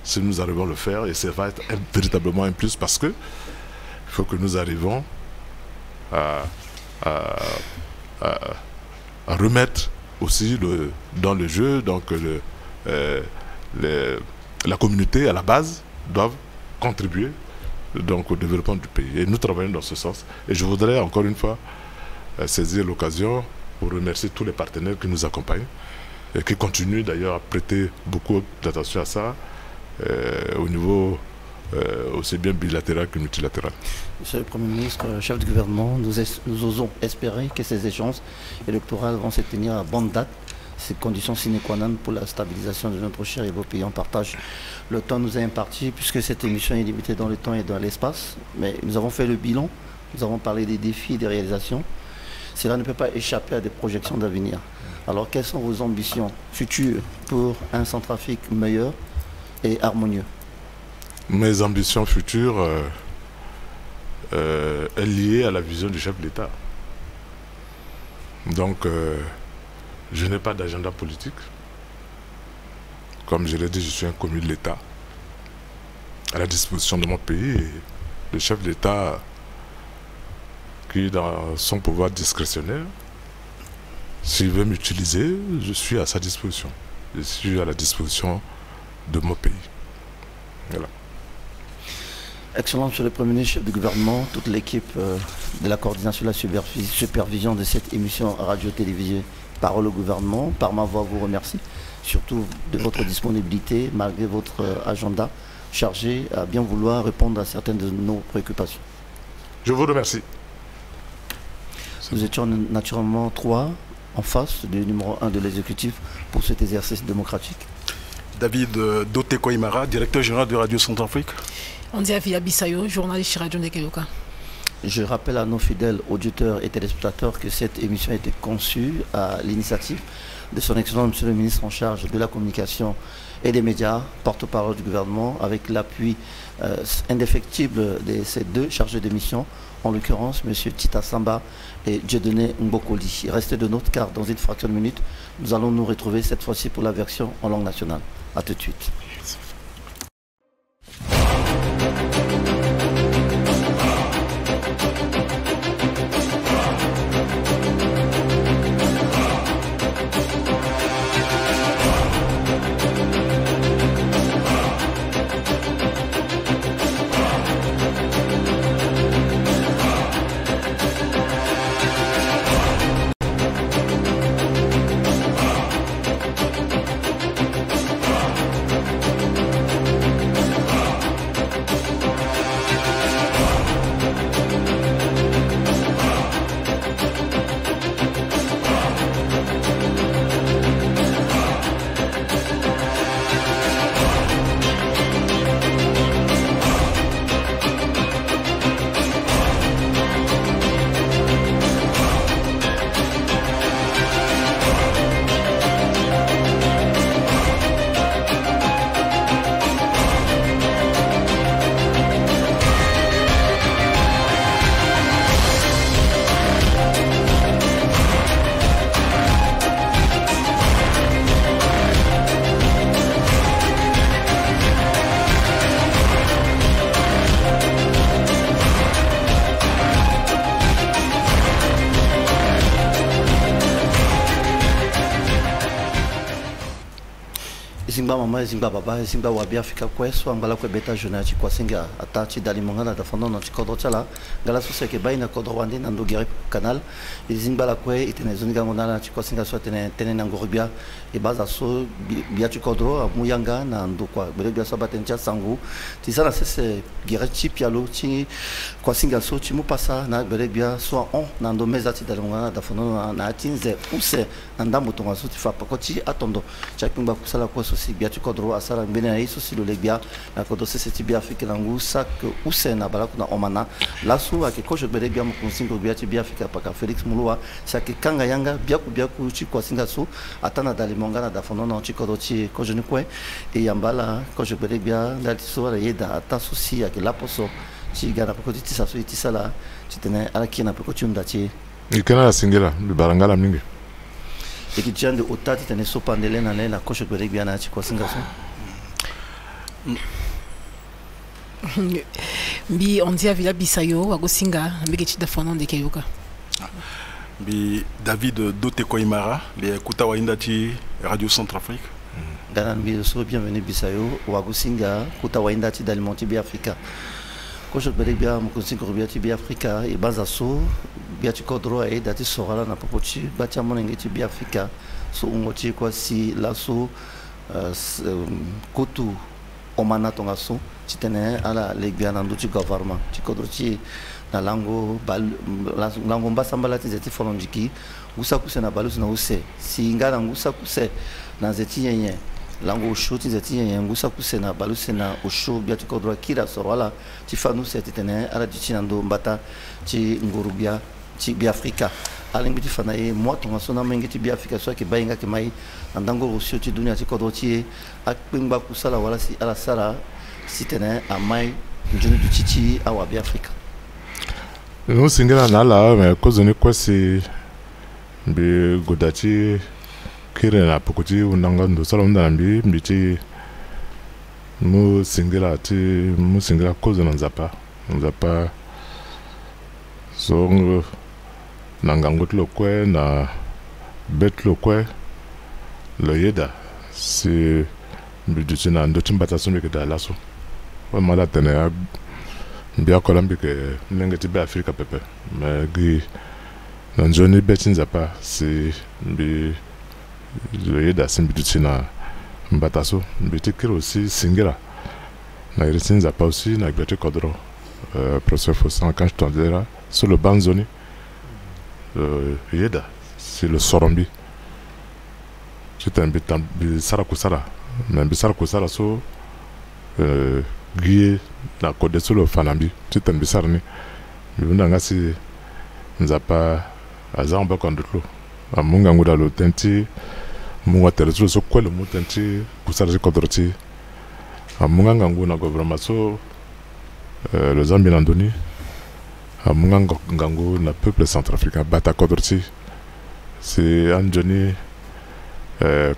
Speaker 2: si nous arrivons à le faire, et ça va être véritablement un plus parce que il faut que nous arrivions à remettre aussi dans le jeu, donc la communauté à la base doivent contribuer donc au développement du pays. Et nous travaillons dans ce sens. Et je voudrais encore une fois saisir l'occasion pour remercier tous les partenaires qui nous accompagnent et qui continuent d'ailleurs à prêter beaucoup d'attention à ça au niveau aussi bien bilatéral que multilatéral.
Speaker 1: Monsieur le Premier ministre, chef du gouvernement, nous osons espérer que ces échanges électoraux vont se tenir à bonne date. Ces conditions sine qua non pour la stabilisation de notre cher et beau pays. On partage le temps nous est imparti puisque cette émission est limitée dans le temps et dans l'espace. Mais nous avons fait le bilan, nous avons parlé des défis et des réalisations. Cela ne peut pas échapper à des projections d'avenir. Alors quelles sont vos ambitions futures pour un Centrafrique meilleur et harmonieux?
Speaker 2: Mes ambitions futures est liée à la vision du chef de l'État. Donc, je n'ai pas d'agenda politique. Comme je l'ai dit, je suis un commis de l'État à la disposition de mon pays. Et le chef de l'État, qui est dans son pouvoir discrétionnaire, s'il veut m'utiliser, je suis à sa disposition. Je suis à la disposition de mon pays. Voilà.
Speaker 1: Excellent, Monsieur le Premier ministre, chef du gouvernement, toute l'équipe de la coordination et la supervision de cette émission radio-télévisée Parole au gouvernement, par ma voix, vous remercie, surtout de votre disponibilité, malgré votre agenda chargé à bien vouloir répondre à certaines de nos préoccupations.
Speaker 2: Je vous remercie.
Speaker 1: Nous étions naturellement 3 en face du numéro 1 de l'exécutif pour cet exercice démocratique.
Speaker 3: David Doté-Koimara, directeur général de Radio Centrafrique.
Speaker 4: Andia Bissayo, journaliste chez Radio Nekeloka.
Speaker 1: Je rappelle à nos fidèles auditeurs et téléspectateurs que cette émission a été conçue à l'initiative de son excellence Monsieur le ministre en charge de la communication et des médias, porte-parole du gouvernement, avec l'appui indéfectible de ces deux chargés de mission, en l'occurrence M. Tita Samba et Dieudonné Mbokoli. Restez de note car dans une fraction de minute, nous allons nous retrouver cette fois-ci pour la version en langue nationale. A tout de suite. Zimba mama zimba baba zimba wabia fika kweso ambala kwe beta jona chi kwasinga atachi dali mongana da fondo no chi kodro chala ngala so ke baina kodro wande nando gere canal zimba la kwe itene zoniga ngona chi kwasinga so tene nangoribia e baza so bia chi kodro muyanga na ndo kwa bele bia so batencha sangu tisana sese gere chi pialo chi kwasinga so chi mu pasa na bele bia so on nando mezati dali mongana da fondo na atinze use anda mutonga so tifa pakoti atondo chakimba kusala kwa so biatu kodro asara mbene iso silo legbia na kodose seti bia Afrika nangu sak usena balaku na omana lasu ake kojo berebia mu konsingo biatu bia Afrika paka Felix Mulua sake kanga yanga biaku chi kwa singa su atana dali mongana da fono no chi kodo chi kojo ni kwe e yambala kojo berebia dali so ala yeda atasu si ake laposo chi gana poko tisa so itisa la chi tene ala kina poko chunda chi
Speaker 2: ikena la singela barangala mingi
Speaker 1: et qui tient de otati tene so pandele na la coche de bien na chiko singa so
Speaker 4: bi on dit à Villa Bisayo wa go singa mbi ke chida fono de keyoka
Speaker 3: bi David Dote Koimara le kuta wa indati Radio Centrafrique
Speaker 1: ganan bi so bienvenue Bisayo wa go singa kuta wa indati d'alimenter bi Africa coche de bien mo consigo biati bi Africa e bazaso biati kodro e dati sorala na popochi batia monengeti bi Africa so ngoti kwa si laso kotu omana tonga so titene ala legbia na nduti gouvernement tikodro ti na lango lango mbasambala ti zeti folondiki gusa kuse na balusi na use si ngala ngusa kuse na zeti yenye lango ushu ti zeti yenye ngusa kuse na balusi na ushu biati kodro kira sorala ti fanu se titene ala ti nando mbata ti ngurubia ti bi Africa alingi ti fana e moi tonga so na mengi ti bi Africa so ke bayinga ke mai ndango rusio ti dunia ti kodro ti akpingba kusala wala si ala sara si tene a mai njuni du titi awa bi Africa
Speaker 2: no singela na la me kozo ni kwesi bi godati kire na pokoti unanga ndo sala unda mbi mbiti mu singela kozo na nzapa so nangangot lokwe na bet lokwe lo yeda si mbiti na ndo timbata so mbike da laso wa mala tene mbia kolambi ke mlengeti be Afrika pepe me gi na njoni betinza pa si mbi lo yeda si mbiti na mbata so mbiti kiro aussi singela na iritinza pa aussi na gbete kodro professeur Fossan quand je t'en sur le banzoni yeda c'est le sorombi c'est un bit bisara kusara mais bisara kusara so guié na code sur le fanambi c'est un bisara ni bunda ngasi nzapa azamba kondotlo amunga nguda lo tenti munga terezo so kwele mu tenti kusara kodroti amunga ngangu na gouvernement so le Zambie Nandoni amunga ngangu na peuple centrafricain bata kodroti c'est un Johnny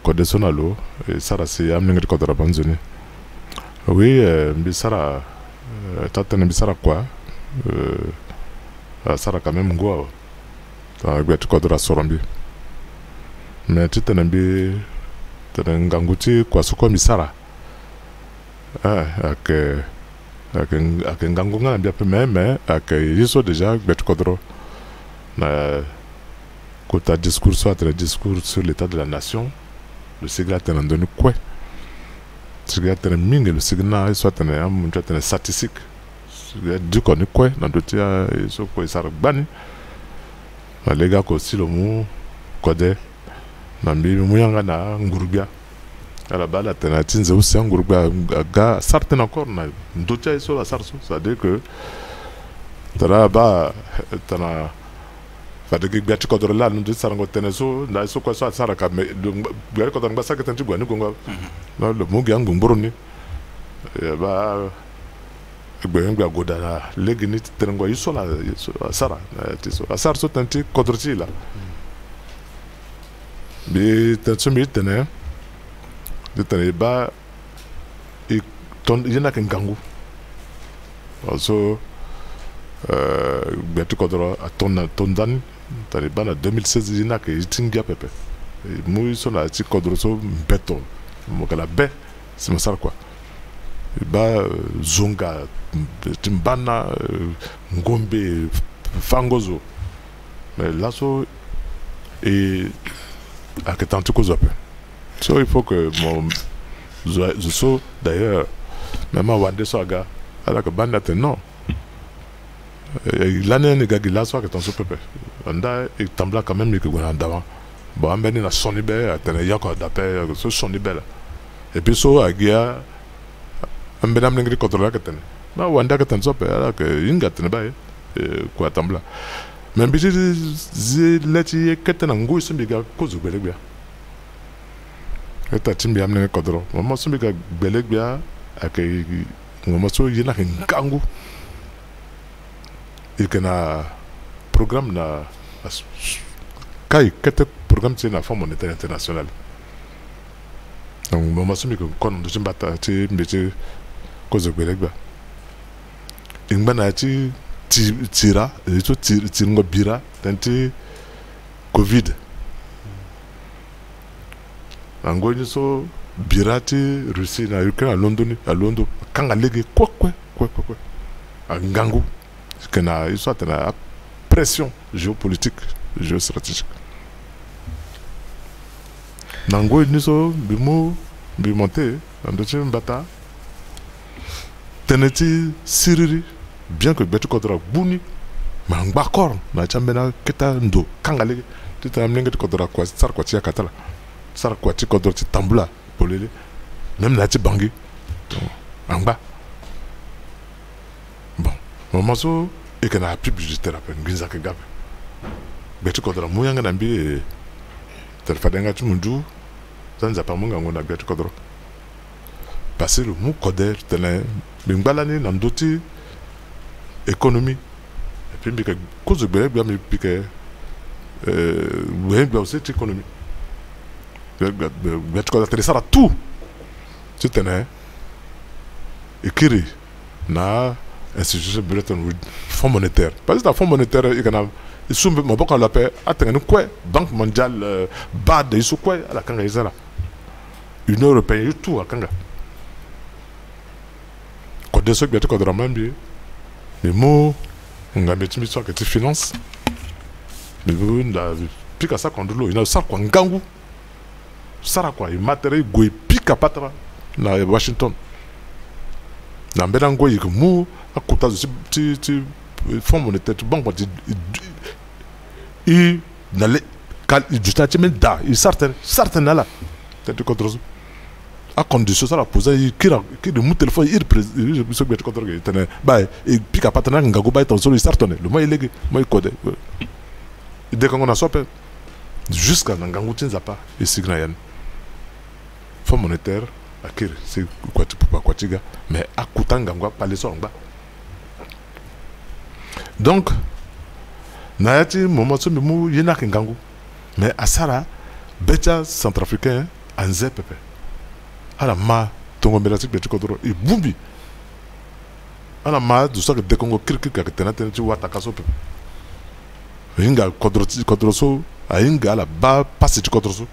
Speaker 2: code sonalo et ça c'est amener de kodra banzoni oui bisara tatane bisara quoi sara quand même ngwa ta gbetu kodra sorombi mais titane bi tane nganguti kwa soko bisara ak ngangu ngana bia pe mais ak yiso déjà gbetu kodro na côté discours soit le discours sur l'état de la nation le sigla tenandoni quoi sigla tenminge le signa soit un tene statistique du koni quoi dans dotia so quoi ça bani les gars ko silo mu kode nambi muyanga na ngurubia ala bala tena tinze aussi ngurubia ga certain encore na dotia so la sarso ça veut dire que tara ba tana fadegi biati kodro la ndu sarango teneso na so kwa so saraka me biati kodro ngasa ketanti gwani gonga na le mugi angu mboroni ba gbe goda la legini tengo yisola sara tiso asar so tanti kodro ti la bi tanti mi tene de tene ba e ton yena ken gangu also biati kodro ton Taliban en 2016 il n'a que tingia pepe muy so na ti kodro so beton mo kala be c'est mon ça quoi ba zonga timbana ngombe fangozo mais là so et à que tant que ça peut so il faut que mon je so d'ailleurs même à Wande Soga alors que banda non l'année ne gagne là soit que ton super anda il tembla quand même que on a d'avant bon ambeni na sonibé atene yako d'appel ce sonibé et puis so agia ambenam ngri contrôler que ten ba wanda que ten so pe ala que inga ten ba quoi tambla même bi zi leti que ten ngui sumbi ga kozu belegba eta timbi amne contrôle mo sumbi ga belegba akay ngoma so yina ngangu il kana programme na kai kete programme c'est na Fonds monétaire international donc moment sumi ko kon do cimbata ci mbiti ko zo belegba ingba ci tira to ngo bira tanti covid ango ni so birati Russie na Ukraine à Londres kanga legi quoi ngangu kana il soit na pression géopolitique géostratégique nango ni so bimonte andoche mbata teneti siriri bien que betu kodra buni mangba korn na chambena keta ndo kangale tita mlenge kodra kwa sar kwa tia katala sar kwa ti kodra ti tambula polele même na ti bangi angba bon moment so et que na appui budgétaire apen ginza ke gabe betu kodra muyanga nambi telfadenga tu mundu zanza pa munga ngona betu kodro passer le mou koder tele bingbalani namdoti économie et puis bika cause de bien mais bika ouais bien aussi économie betu kodra tele sara tout tu tenais écrit na institution Bretton Woods Fonds monétaire parce que le Fonds monétaire il kana isumbe maboko la paix atengani quoi banque mondiale bad isu quoi ala kanga izala Union européenne tout akanga ko de ce que kodra mambi les mots nga metimi so que tu finance mais vous la pika ça kondulo ina sa kwa ngangu sara kwa imatere go pika patra na Washington na mbena ngo yimu akuta ti Fonds monétaire banque il n'allait du statut mais da il certain là tête contre à condition ça la poser qui de mon téléphone il se met contre tenait bah et puis qu'à patana ngago ba ton solo il certain le moi il est moi code dès qu'on a sope jusqu'à ngango tinza pas et signayan Fonds monétaire akir c'est quoi tu peux pas quoi tiga mais à kutanga ngwa pas les songa donc nayati moment so mu yena kingangu mais asara becha centrafricain anze pepe ala ma tongo melatik betu kodro e bumbi ala ma du so de kongo kirki ka tenate ti wata kaso pepe inga kodro so ainga ala ba passe ti kodro so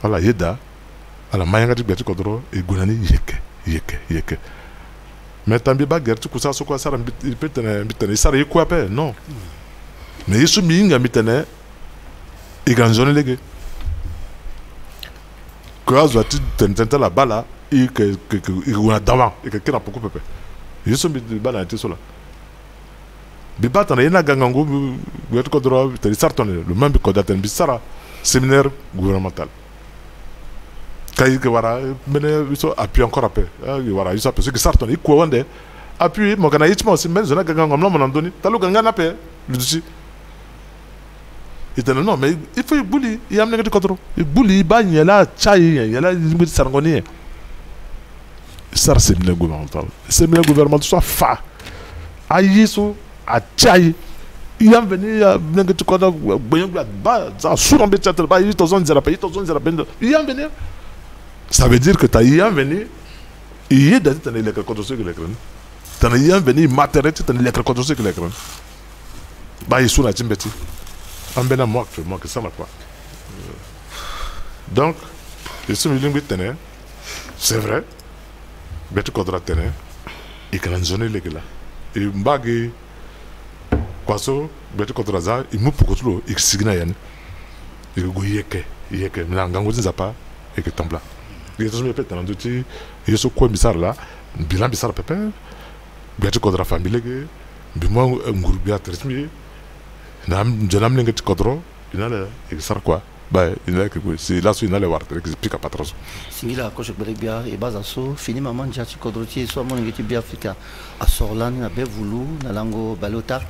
Speaker 2: ala yeda ala mayanga ti betu kodro e gunani yeke mais tambi ba gertu kusa so ko sara bitene sara yiko pe non mais yesu minga mitene iganzone lege ko azwati tententa la bala et que una dama et que kena beaucoup pepe yesu mi bala ete sola bi batana ina gangango wetu ko droit te sartone le même ko daten bi sara séminaire gouvernemental kay que wara mene so appui encore après wara iso parce que sartone ko wande appui mo kana itmo si men zona gangango no monandoni talu gangana pe le dessus. Il dit non, mais il faut bouli, il y a un contrôle. Il bouli, il bagne, il y a chai, il y a une sargonie. Ça, c'est le gouvernemental. C'est le gouvernemental, soit fa. Aïsou, à chai. Il y a venu, il y a un contrôle, ça sourd en bête, il y a venu. Ça veut dire que tu as y venu, il y a des contrôles sur l'écran. Tu as y venu, matériel, tu as des contrôles sur l'écran. Bah, il sourd à Timbeti. Ambena moi que ça m'a quoi. Donc, je suis venu tenir, c'est vrai, betu kodra tenir, et que l'enzone les gars, et mbagi, quoi so, betu kodra za, il mou pour que il signe yan, et que goyeke, mais l'angango zapa, et que tambla. Il est toujours peut-être dans d'autres, il est quoi bizarre là, bilan bizarre pépé, betu kodra famille les, bimwa ngurubia trismi. Nam janam lenga ti kodro ina la sar quoi bah il est que c'est là où il a les voir explique pas trop
Speaker 1: singila ko je bia e baza so fini maman ja ci kodroti so mon ngeti bia afrika a sorlani na bevulu na lango balota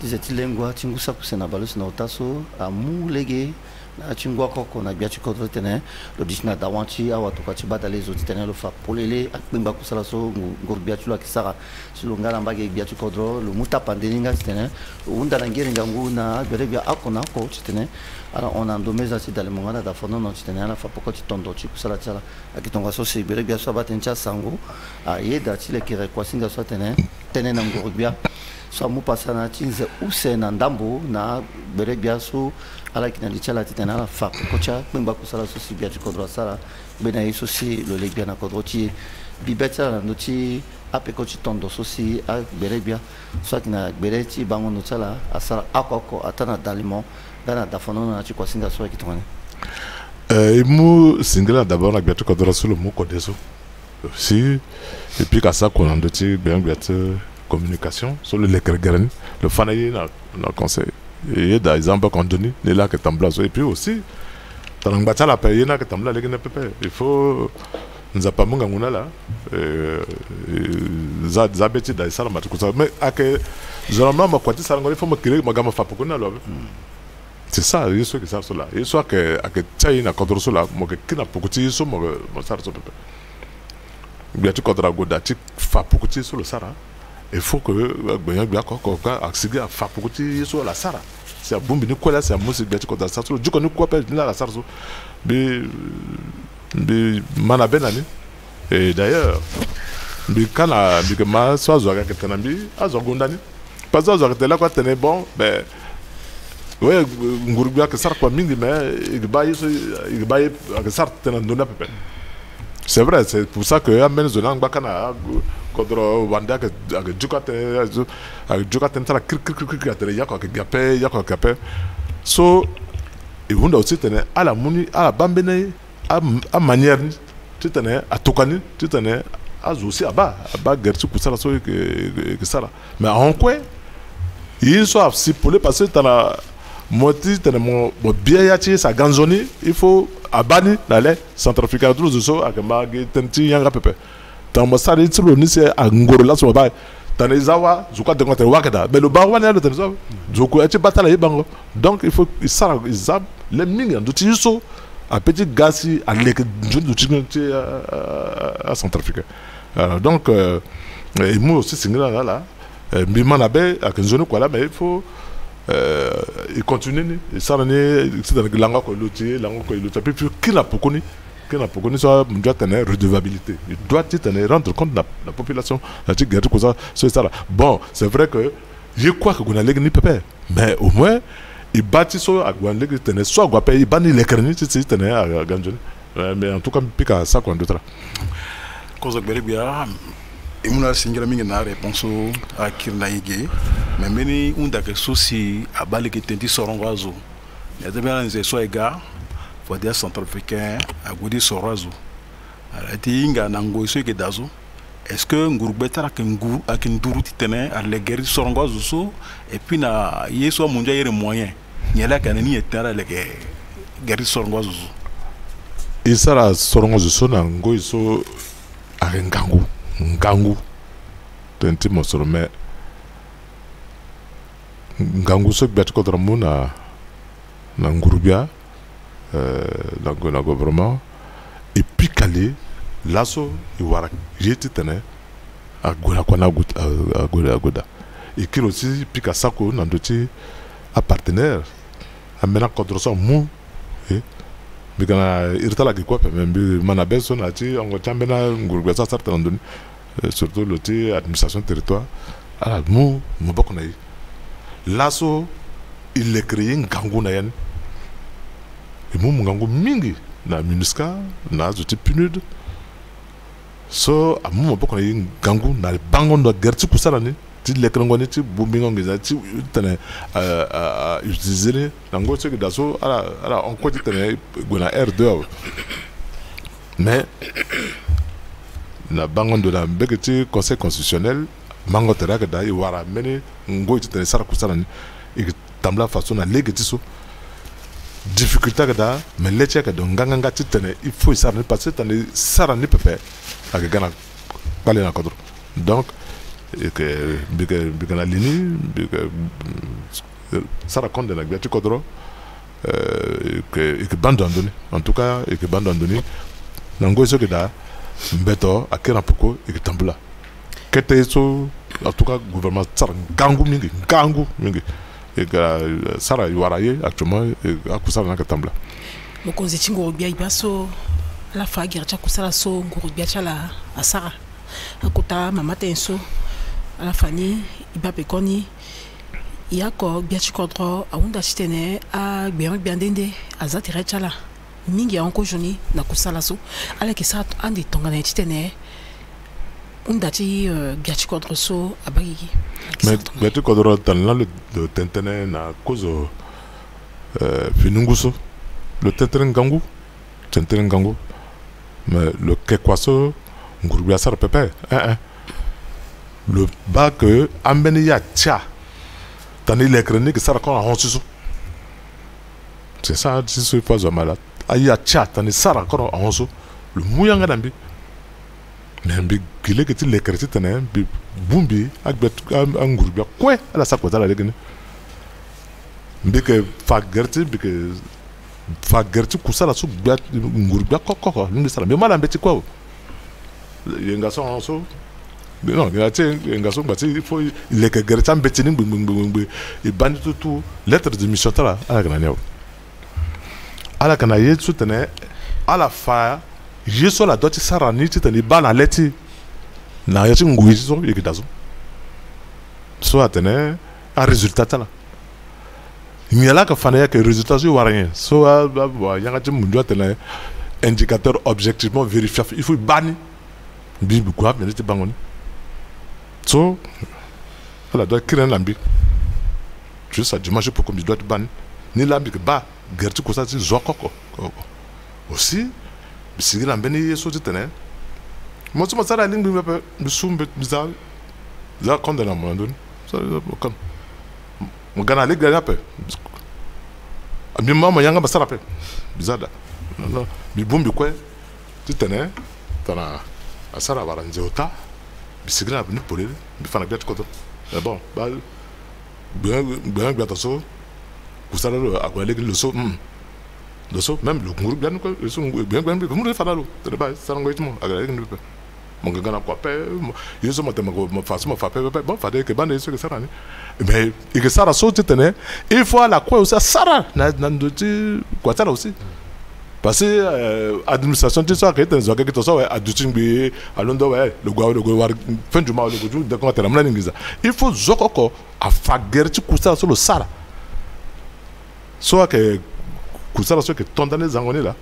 Speaker 1: dizeti lengua tingusa kusena balos na otaso a mu lege na chingwa koko na bia ci kodroti ne lo disna dawanchi awa to ka ci bata les autres tene lo fa polele akbimba kusala so ngor bia ci lo kisara ci lo ngala mbage bia ci kodro lo muta pandelinga tene unda na ngere ngangu na bia akona ko tene. Alors on a endommagé aussi dans le moment da fono non ci tenera fa poco ci tondo ci kusala tsala akitonga so se bere bia so batencha sango a yeda ci le kire kwasinga so tene na ngorubia so mu pasana tinze use na ndambo na bere bia so ala kina lichala tena fa poco cha kwimba kusala so si bia ci kodro sala bena yeso si lo legbia na kodro ci bibetsa na noti apeko ci tondo so si a bere bia so kina bere ci bango no tsala asara akoko atana dalimo dans la faune na ci kwasinga so ki tone
Speaker 2: mu singla d'abord na biatu ko dora solo mu ko deso si et puis ça qu'on a ndoti bien communication sur le leclergani le fanayi na conseil et da exemple qu'on donne les là que tambla et puis aussi talangbatsa la paye na que tambla les ne pepe il faut nous a pas munga nguna là za beti da sala matukusa mais ake zolama makwati sala ngoli faut me créer magama fa pokona lo. C'est ça, il y a ceux qui savent cela. Il y a ceux qui tient à contre cela, mais qui n'a pas de choses, mais ça reste peu. Il y a tout contre la goda, tu fais beaucoup de sur le Sahara. Il faut que bien accéder à faire beaucoup de sur la Sahara. C'est un bon bini quoi là, c'est un musique bien contre ça. Du coup nous quoi pas là la Sahara. Mais manabenani. Et d'ailleurs, mais quand la bigama soit zoga que tanambi, azogondani. Pas zoga que là quoi tenez bon, ben oui, ngurubia que sar quoi mingi mais il baille que sar tena ndona pepe. C'est vrai, c'est pour ça que amène zonang bakana kodro wanda que jukate ntara kir atele yako gape. So et wunda aussi tena à la muni à la bambene à manière tu tena à tokani tu tena à aussi à bas gertu kusala so que ça là. Mais en quoi ils sont si pour les passer tana moti tene mo bien yati sa ganzoni il faut abani d'aller centrafricain tout so akamba tenti yanga pepe tamo sari tiro ni se angoro la so ba tane zawa zuka de ngote wakada mais le bawa ne le tene so zuko eti batala yibango donc il faut sara izab les mingi nduti so a petit gasi a lek nduti à centrafricain donc et moi aussi singla là mbimana be akanzoni quoi là mais il faut il continue et ça c'est dans le langue que l'autre puis qui n'a pas connu ça doit tenir redevabilité il doit tenir rendre compte de la population c'est ça là bon c'est vrai que je crois que on a les pépé mais au moins il bâtit ça à Guadeloupe tenir soit Guadeloupe il bannit les crédits c'est tenir à Ganjoni mais en tout cas pique ça quoi d'autre
Speaker 3: cause que bien et mon assigné mingi na réponse à Kirnaïge mais meni unda que souci à balé que tenti sorongazo il y a des bien les soit gars faut dire centrafricain à godi sorazo ala tinga nango so que dazo est-ce que ngurbeta ka ngur ak nduru titene à les guerres sorongazo so et puis na yeso munja yere moyen nyela kanani etara les guerres sorongazo
Speaker 2: et ça la sorongazo so na ngo so arengangu ngangu tenti mosoro mais ngangu so biatu kodra muna na ngurubia na gouvernement et puis calé lasso iwara yeti tene agora kona agoda et qui aussi puis kasako na ndoti a partenaire amena kodro so mu bigana irtala ki quoi même mana beso na ti on chambena ngurubia sa sarta ndoni surtout l'autre administration territoire ala mu bokona yi lasso il est créé ngangu na yan et mu ngangu mingi na MINUSCA na zoti PNUD so amu bokona yi ngangu na bango ndo gerti kusala ni ti lekrango ni ti bumbingo ngiza ti tane utiliser nango ce que daso ala on côté tane gona R2 mais na bango ndo na mbeketi conseil constitutionnel mango teraka da iwara meni ngo ti tane sara kusala ni e tambla façon na legeti so difficulté que da mais les que donc ganga titane il faut ça ne passer tane sara ne peut faire avec gana parler na cadre donc et que biga la ligne biga sara compte de la gati cadre que bande donné en tout cas et que bande donné nango ce que da mbeto akera poko et que tambula kete so en tout cas gouvernement sara gangu mingi et que Sarah Iwaraye actuellement a kusala na katambla
Speaker 4: mokonzi chingo bia ibaso la fagira cha kusala so nguru bia cha la asara akuta mama tenso ala fani ibape koni yako bia chikodro aunda chitene a bia ndende azatire cha la mingi anko joni na kusala so ala kisa andi tongana chitene undati biachi contre so abagigi
Speaker 2: mais biachi contre dans le tentene na cause finunguso le tentene gangu mais le kekwaso ngurubia sar pepe le bas que ambeni ya tia tani les chroniques sar kon a honsiso c'est ça si ce pas malade aya tia tani sar kon a honso le muyanga dambi mais bi gile que tu les chrétiens tane bi bumbi ak bet angur bi quoi ala sa ko dala legene bi que fagerti bi que fagerti kusala su bi ngur bi kokko ni sala mais mala mbeti quoi yenga so so non il y a yenga so bati il faut les chrétiens mbeti ni et bandi tout lettre de mission tala ala kana nyaw ala kana yesu tane ala fa Jesu la doti sarani titani bana leti na yati nguizo yikidazo so atene a résultat là il y a là que fana que résultat so rien so yanga ti mundu atene indicateur objectivement vérifiable il faut bani bibi quoi mais ti bangoni so ala doit créer lambi juste ça dimanche pour comme il doit bani ni lambi que ba gerti ko ça ti zokoko aussi bisigi la mbeni yeso titene mo tuma sara lingi mepe bisumbe bizal za konde na mo ndon so kon mo gana lig gana pe ami mama yanga basara pe bizada no bi bumbi kwe titene tana asara baranze ota bisigi la bni polé bi fana biat koto bon ba bien biataso kusala lo akwale le so même le groupe bien que ils sont bien comme le fanalo de base ça n'engage pas avec nous mon gars quoi ils sont ma façon ma faire bon fallait que bande que ça mais et que ça saute tenait il faut la quoi aussi ça na ndoti quoi ça aussi parce que administration tu sais que tu as quelque chose à dutimbi à Londres ouais le gars fin du mois le gars de comment tu as l'anglais il faut zokoko à faire tu cousa sur le sara soit que kusala so que tondane zangoni là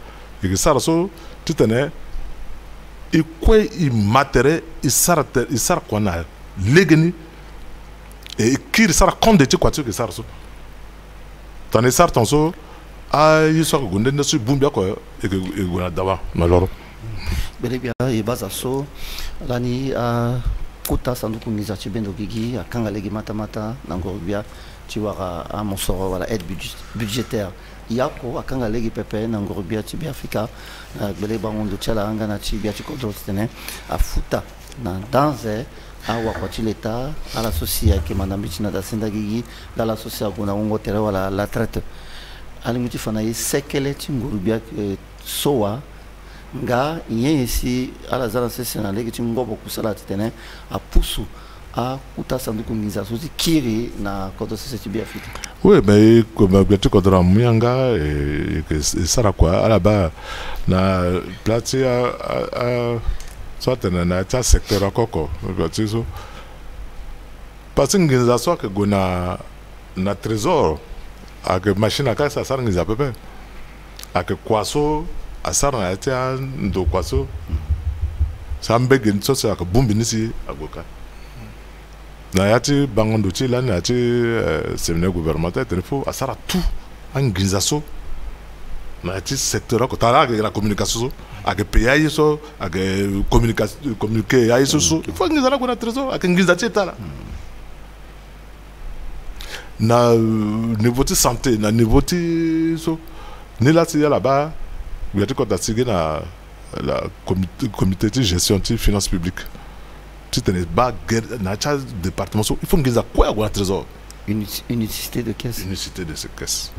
Speaker 2: et que ça so tu tenais et quoi il matériel il sara quoi na legeni et qui sara compte de quoi tu que ça so t'en es certain so ah il soit gonde ne su bumbia quoi et que gona dawa maloro
Speaker 1: belebia e bazaso lani a kuta sanduku ngizachi bendo gigi akanga legi mata nangorubia tiwara a monsoro wala aide budgétaire yako akanga legi pepe na ngorubia tibi Afrika gbele bangondo chala anga na tibi atikodo tene afuta na danze awa kwa l'État à l'associé qui m'a nambi tina da sendagigi dans l'associé kuna ongo tere wala la traite alimuti fana yi sekele tingorubia soa nga yesi ala zana sesena legi tingobo kusala tene apusu a kuta sanduku ngiza sozi kiri na kodo sese tibi Afrika.
Speaker 2: Oui, mais comme tu connais Muyanga et que ça là quoi à la bas na placer à soit na ta secteur à coco placer so parce que ngiza soit que gona na trésor avec machine à caisse ça ngiza pepe avec kwaso à ça na ta ndo kwaso ça mbege so ça que bombi nisi agoka na yati bangondo ti la na ti séminaire gouvernemental il faut asara tout angizaso na yati secteur ko tala avec la communication avec pays so avec communication communiquer ya so il faut ngizala ko na trésor avec ngizati tala na niveau de santé na niveau de so Ni là, c'est là-bas, il y a quand tu as la comité de gestion de finances publiques. Tu tenais pas dans le département, il faut que quoi à trésor.
Speaker 1: Unicité de caisse.
Speaker 2: Unicité de ces caisses.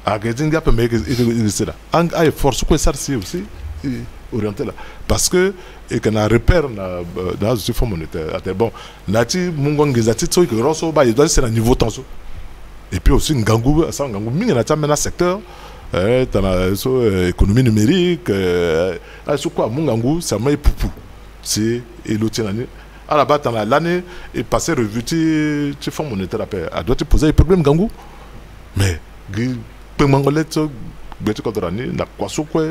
Speaker 2: À Gédinga peut mettre là. Un force quoi ça aussi orienté là. Parce que et qu'on a repère dans le fonds monétaire. Bon, nati mungon gezati so que rosso ba il doit c'est un niveau tension. Et puis aussi ngangou ça ngangou mingi na ta mena secteur dans la économie numérique sur quoi mungangu ça m'a poupou. C'est et l'autre année à la base dans l'année est passé revue tu fonds monétaire après a doit te poser problème ngangou mais peu mangolait bête contre l'année na quoi sur quoi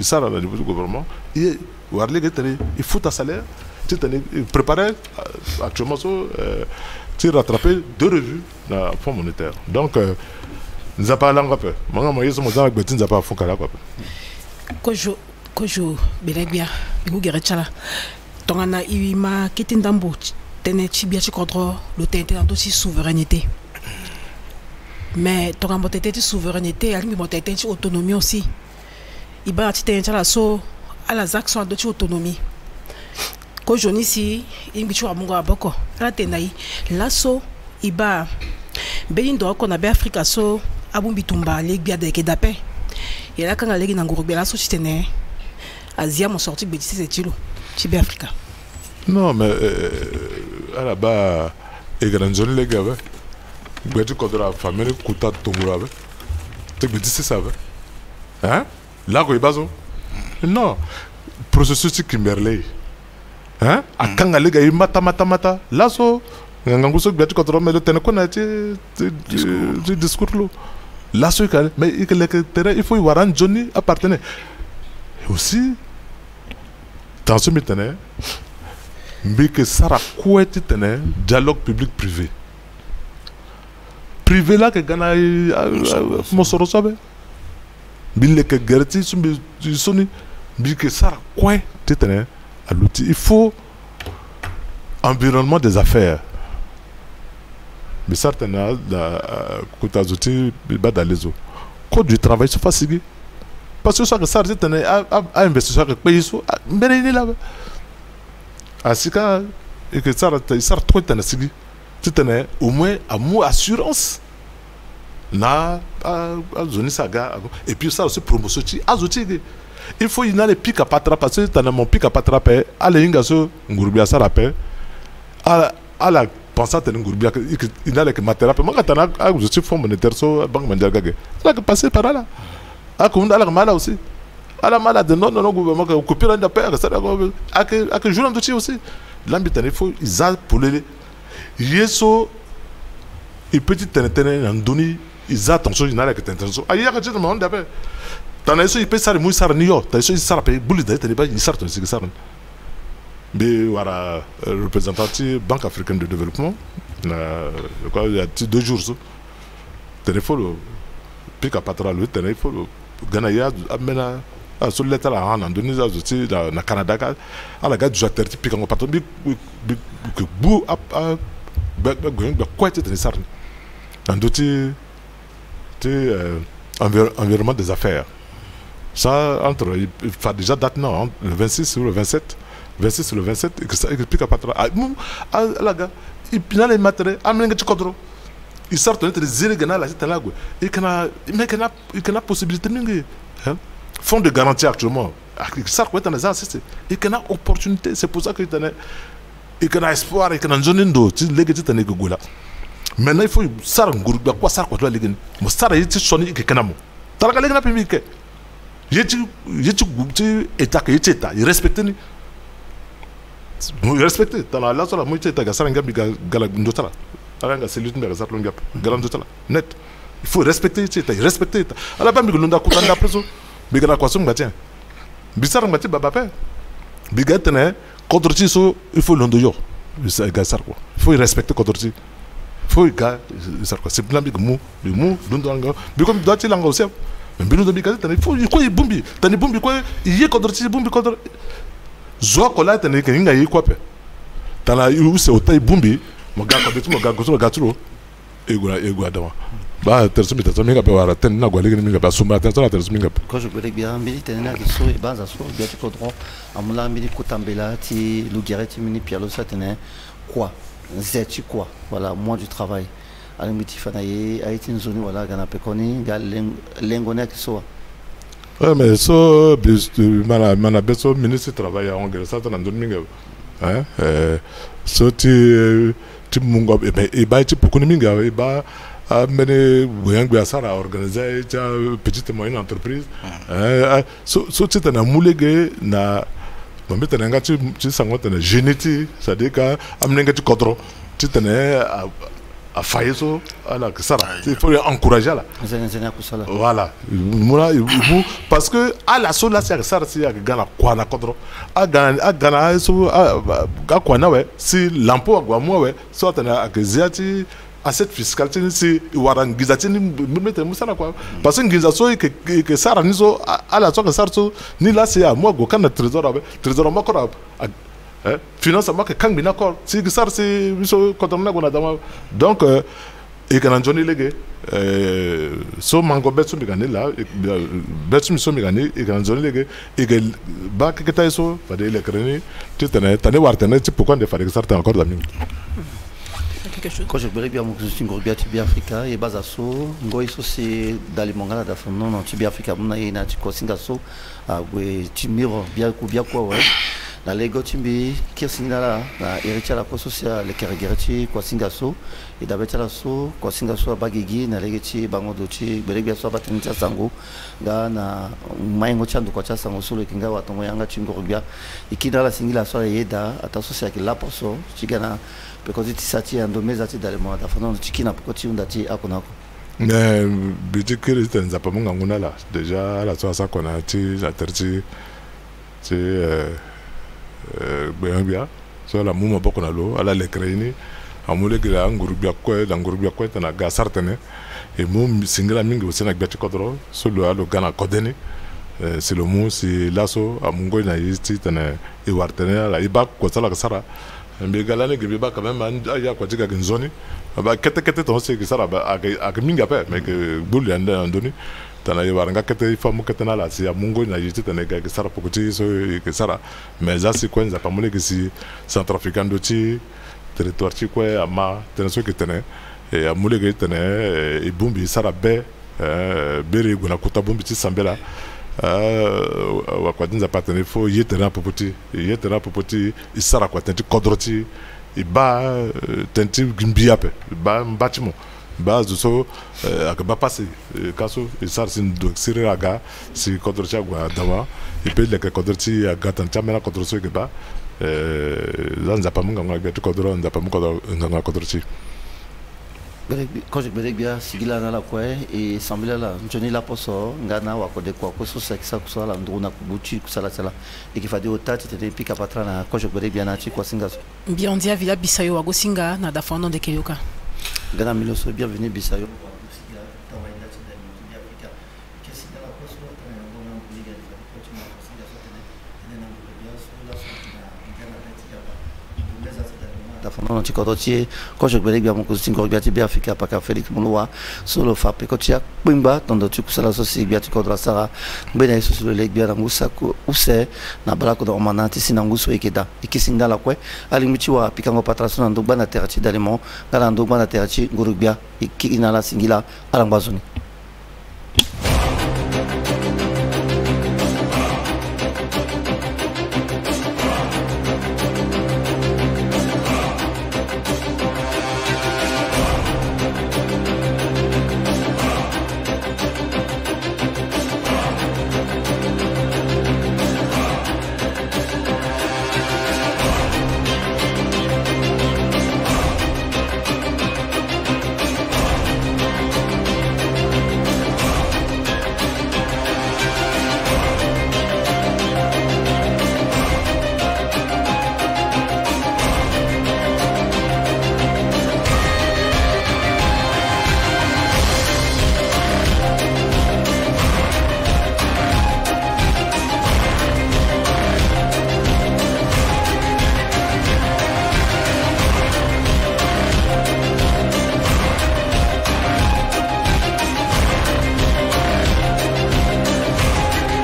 Speaker 2: ça dans le niveau du gouvernement et il faut ta salaire tu t'es préparé actuellement tu rattraper 2 revues dans le fonds monétaire donc nous avons parlé un peu moi je suis dans le nous avons pas fond quoi
Speaker 4: kojo belebia bigugerechala tongana iwima kitindambo tene chibia chikodro le tente dans aussi souveraineté mais tongana tete souveraineté ali mi tete autonomie aussi iba tete la so à la actions de autonomie kojo ni si imbichu amungo aboko la tenai la so iba belindo ko na be Afrika so abumbitumba legbia de kedape et là quand alegi na ngurubia la so chitene Asia mon sorti bétis c'est tilo Chibe Africa.
Speaker 2: Non mais à la bas et grand zone les gars bétis contre la famille kuta tongura te bétis c'est ça hein là quoi bazo non processus Kimberley hein à quand alegi il mata là so ngangu so bétis contre mais le tenez connaître discours lo là so mais il faut y voir un Johnny appartenait aussi dans ce matin, mais que ça a quoi été dialogue public-privé. Privé là que Ghana mon soro sabe. Bille que Gerti soni, mais que ça a quoi été à l'outil. Il faut environnement des affaires. Mais certainement la côté azouti dans les eaux. Code du travail se facilite. Parce que ça que ça c'est un investisseur qui paye ça mais il est là ainsi que et que ça trop de sigi tu tenais au moins à moi assurance na zone saga et puis ça aussi promotion azoti il faut y aller pic à patra parce que tu as mon pic à patra paix aller ingaso ngurubia ça rappelle à la pensant que ngurubia il a le matériel moi quand tu as je fonds monétaire so banque mondiale gagé ça que passer par là à comme dans la mala aussi à la mala de non gouvernement que copier la paix ça à que jour en aussi l'ambitant il faut ils a pour les yeso et petit tenene en donner ils attention il n'a que tentation ailleurs que tu me demandes d'après t'en as il peut ça muy ça New York t'as ça il ça paye boule de t'es pas il sort c'est ça mais voilà représentant Banque africaine de développement il y a 2 jours téléphone pic à patra le téléphone Ganaya amena sur l'état là en Indonésie aussi dans le Canada à la gare du Jater pic en patron bi que bou à quoi était ça dans d'autres environnement des affaires ça entre il fait déjà date non le 26 ou le 27 26 ou le 27 et que ça pic à patron à la gare il pina les matériels amener que tu contrôles il sort de zéro Ghana là c'est là quoi et qu'il a possibilité mingi fonds de garantie actuellement il sort quoi dans ça c'est et qu'il a opportunité c'est pour ça que il y a espoir et qu'il y a zone d'eau tu les gars tu n'es que gola maintenant il faut sar nguru quoi sar quoi toi les gars mo sar y tu soni que kanamo t'as la gars puis que tu état que tu état il respecte ni il respecte t'as la sur la moitié t'as sar ngabi gala ndotala aranga c'est lui qui me réserve le gap galant tout là net il faut respecter à la base que l'on a coupé après ça mais que la question batien bizarre batien baba père bigat ne contre ça il faut l'endoyo c'est gars ça quoi il faut respecter contre ça il faut gars ça quoi c'est plan que mou l'on doit mais comme doit il aussi mais bien de bigat il faut quoi il bombi tani bombi quoi il est contre ça bombi contre zo ko là tani que inga yi quoi pe tana où c'est au taille bombi mon gars quand tu me gars tout egwa dama ba tersumi minga pe wara ten na gwalegi minga ba sumba ten na tersumi minga
Speaker 1: quand je voulais bien mbili tenena kiso e banza so bien tu kodron amula mbili kutambela ti lugereti mini pialo satene quoi zeti quoi voilà moi du travail alimiti fanaye aiti nzoni voilà gana pekoni gal lengone kiso.
Speaker 2: Ouais, mais so mana beso ministre travail en Grèce ça dans minga hein so ti mungo e ba ti pokoni minga e ba amener boyangbe asara organiser une petite moyenne entreprise so tu t'en amulege na bon mais t'en ngati tu sango t'en génétique ça dit que amener ngati kodro tu t'en a failli so ala que ça il faut encourager là voilà parce que à la sola c'est ça c'est gana kwa na kodro a gana so ga kwa na we si lampo gwa mo we so t'en a que ziati cette fiscalité c'est waran gizatini mete musala quoi parce que gizaso que sara nizo ala so que sarso ni là c'est à moi go kana trésor ma ko finance ma que kang bina ko si sar c'est so ko na go na dama donc et quand Johnny Légué so mango betsu migani là betsu mi so migani et quand Johnny Légué et que ba que ta so va de l'écran tu tane wartene tu pourquoi de faire que ça encore d'amis.
Speaker 1: Quand je voulais bien mon Tibia Tibia Africa et Bazaso, Ngoiso c'est d'alimongala d'affaires non Tibia Africa, mon aïe na tiko singaso, ah ouais timiro bien quoi ouais. La Lego Timbi, Kirsingala, la héritier la poste sociale, les Kergereti, quoi singaso, et d'abord so, quoi singaso à Bagigi, na Legeti, Bangodochi, Belebia so Batincha Sango, na Maingo Chando quoi Sango solo Kinga Watongo Yanga Chingorubia, et qui dans la singila so yeda, attention c'est la poso, Chigana. Because it is such a domestic element of non chicken up dati akonako.
Speaker 2: Mais bitikiri tenza pamunga nguna la déjà la soa kona ti la terti bien so la muma boko na lo ala le créini amule gira ngurubia ko tana ga sartene et mum singla mingi osena gbati kodro so lo alo gana kodeni c'est le mot c'est lasso amungo na yiti tana e wartene la iba ko sala sara mais galane que biba quand même aya quoi diga genzoni ba kete ton c'est que ça ba ak minga pa mais que boule anda andoni tana yewaranga kete famu kete na la si amungo na yiti tana ga que sara pokoti so que sara mais ça c'est quoi ça pas mole que si centrafricain doti territoire ci quoi ama tana so que tana et amule que tana et bumbi sara be bere guna kuta bumbi ci sambela wakwadinza patene fo yetera popoti isara kwa tenti kodroti iba tenti gimbiape ba bâtiment ba zo akaba passer kaso isar sin do siraga si kodroti agwa dawa ipe le kodroti aga tantamela kodroso ke ba zanza pamunga ngwa kodro nza pamunga ngwa kodroti.
Speaker 1: Quand je me bien sigila na la quoi et semblait là Johnny la poso ngana wa ko de quoi ko so sexa ko la nduna kubuchi kusala sala et qu'il fallait au tati te pika patrana quand je me bien na chi ko singa
Speaker 4: bien dia villa bisayo wa go singa na da fondo de kelioka
Speaker 1: ngana miloso bienvenue bisayo non ci codoci quand je voulais bien mon cousin Gorbiati bien Africa pas qu'à Félix Moloa solo frappé quand tu as pimba dans tu kusala sosi bien tu kodra sara bena sur le leg bien ngusa ko use na balako do mananti sinanguso ikeda ikisinga la kwe alimichi wa pikango patrason ndo bana terati dalemo ngala ndo bana terati ngurubia ikina la singila alambazoni.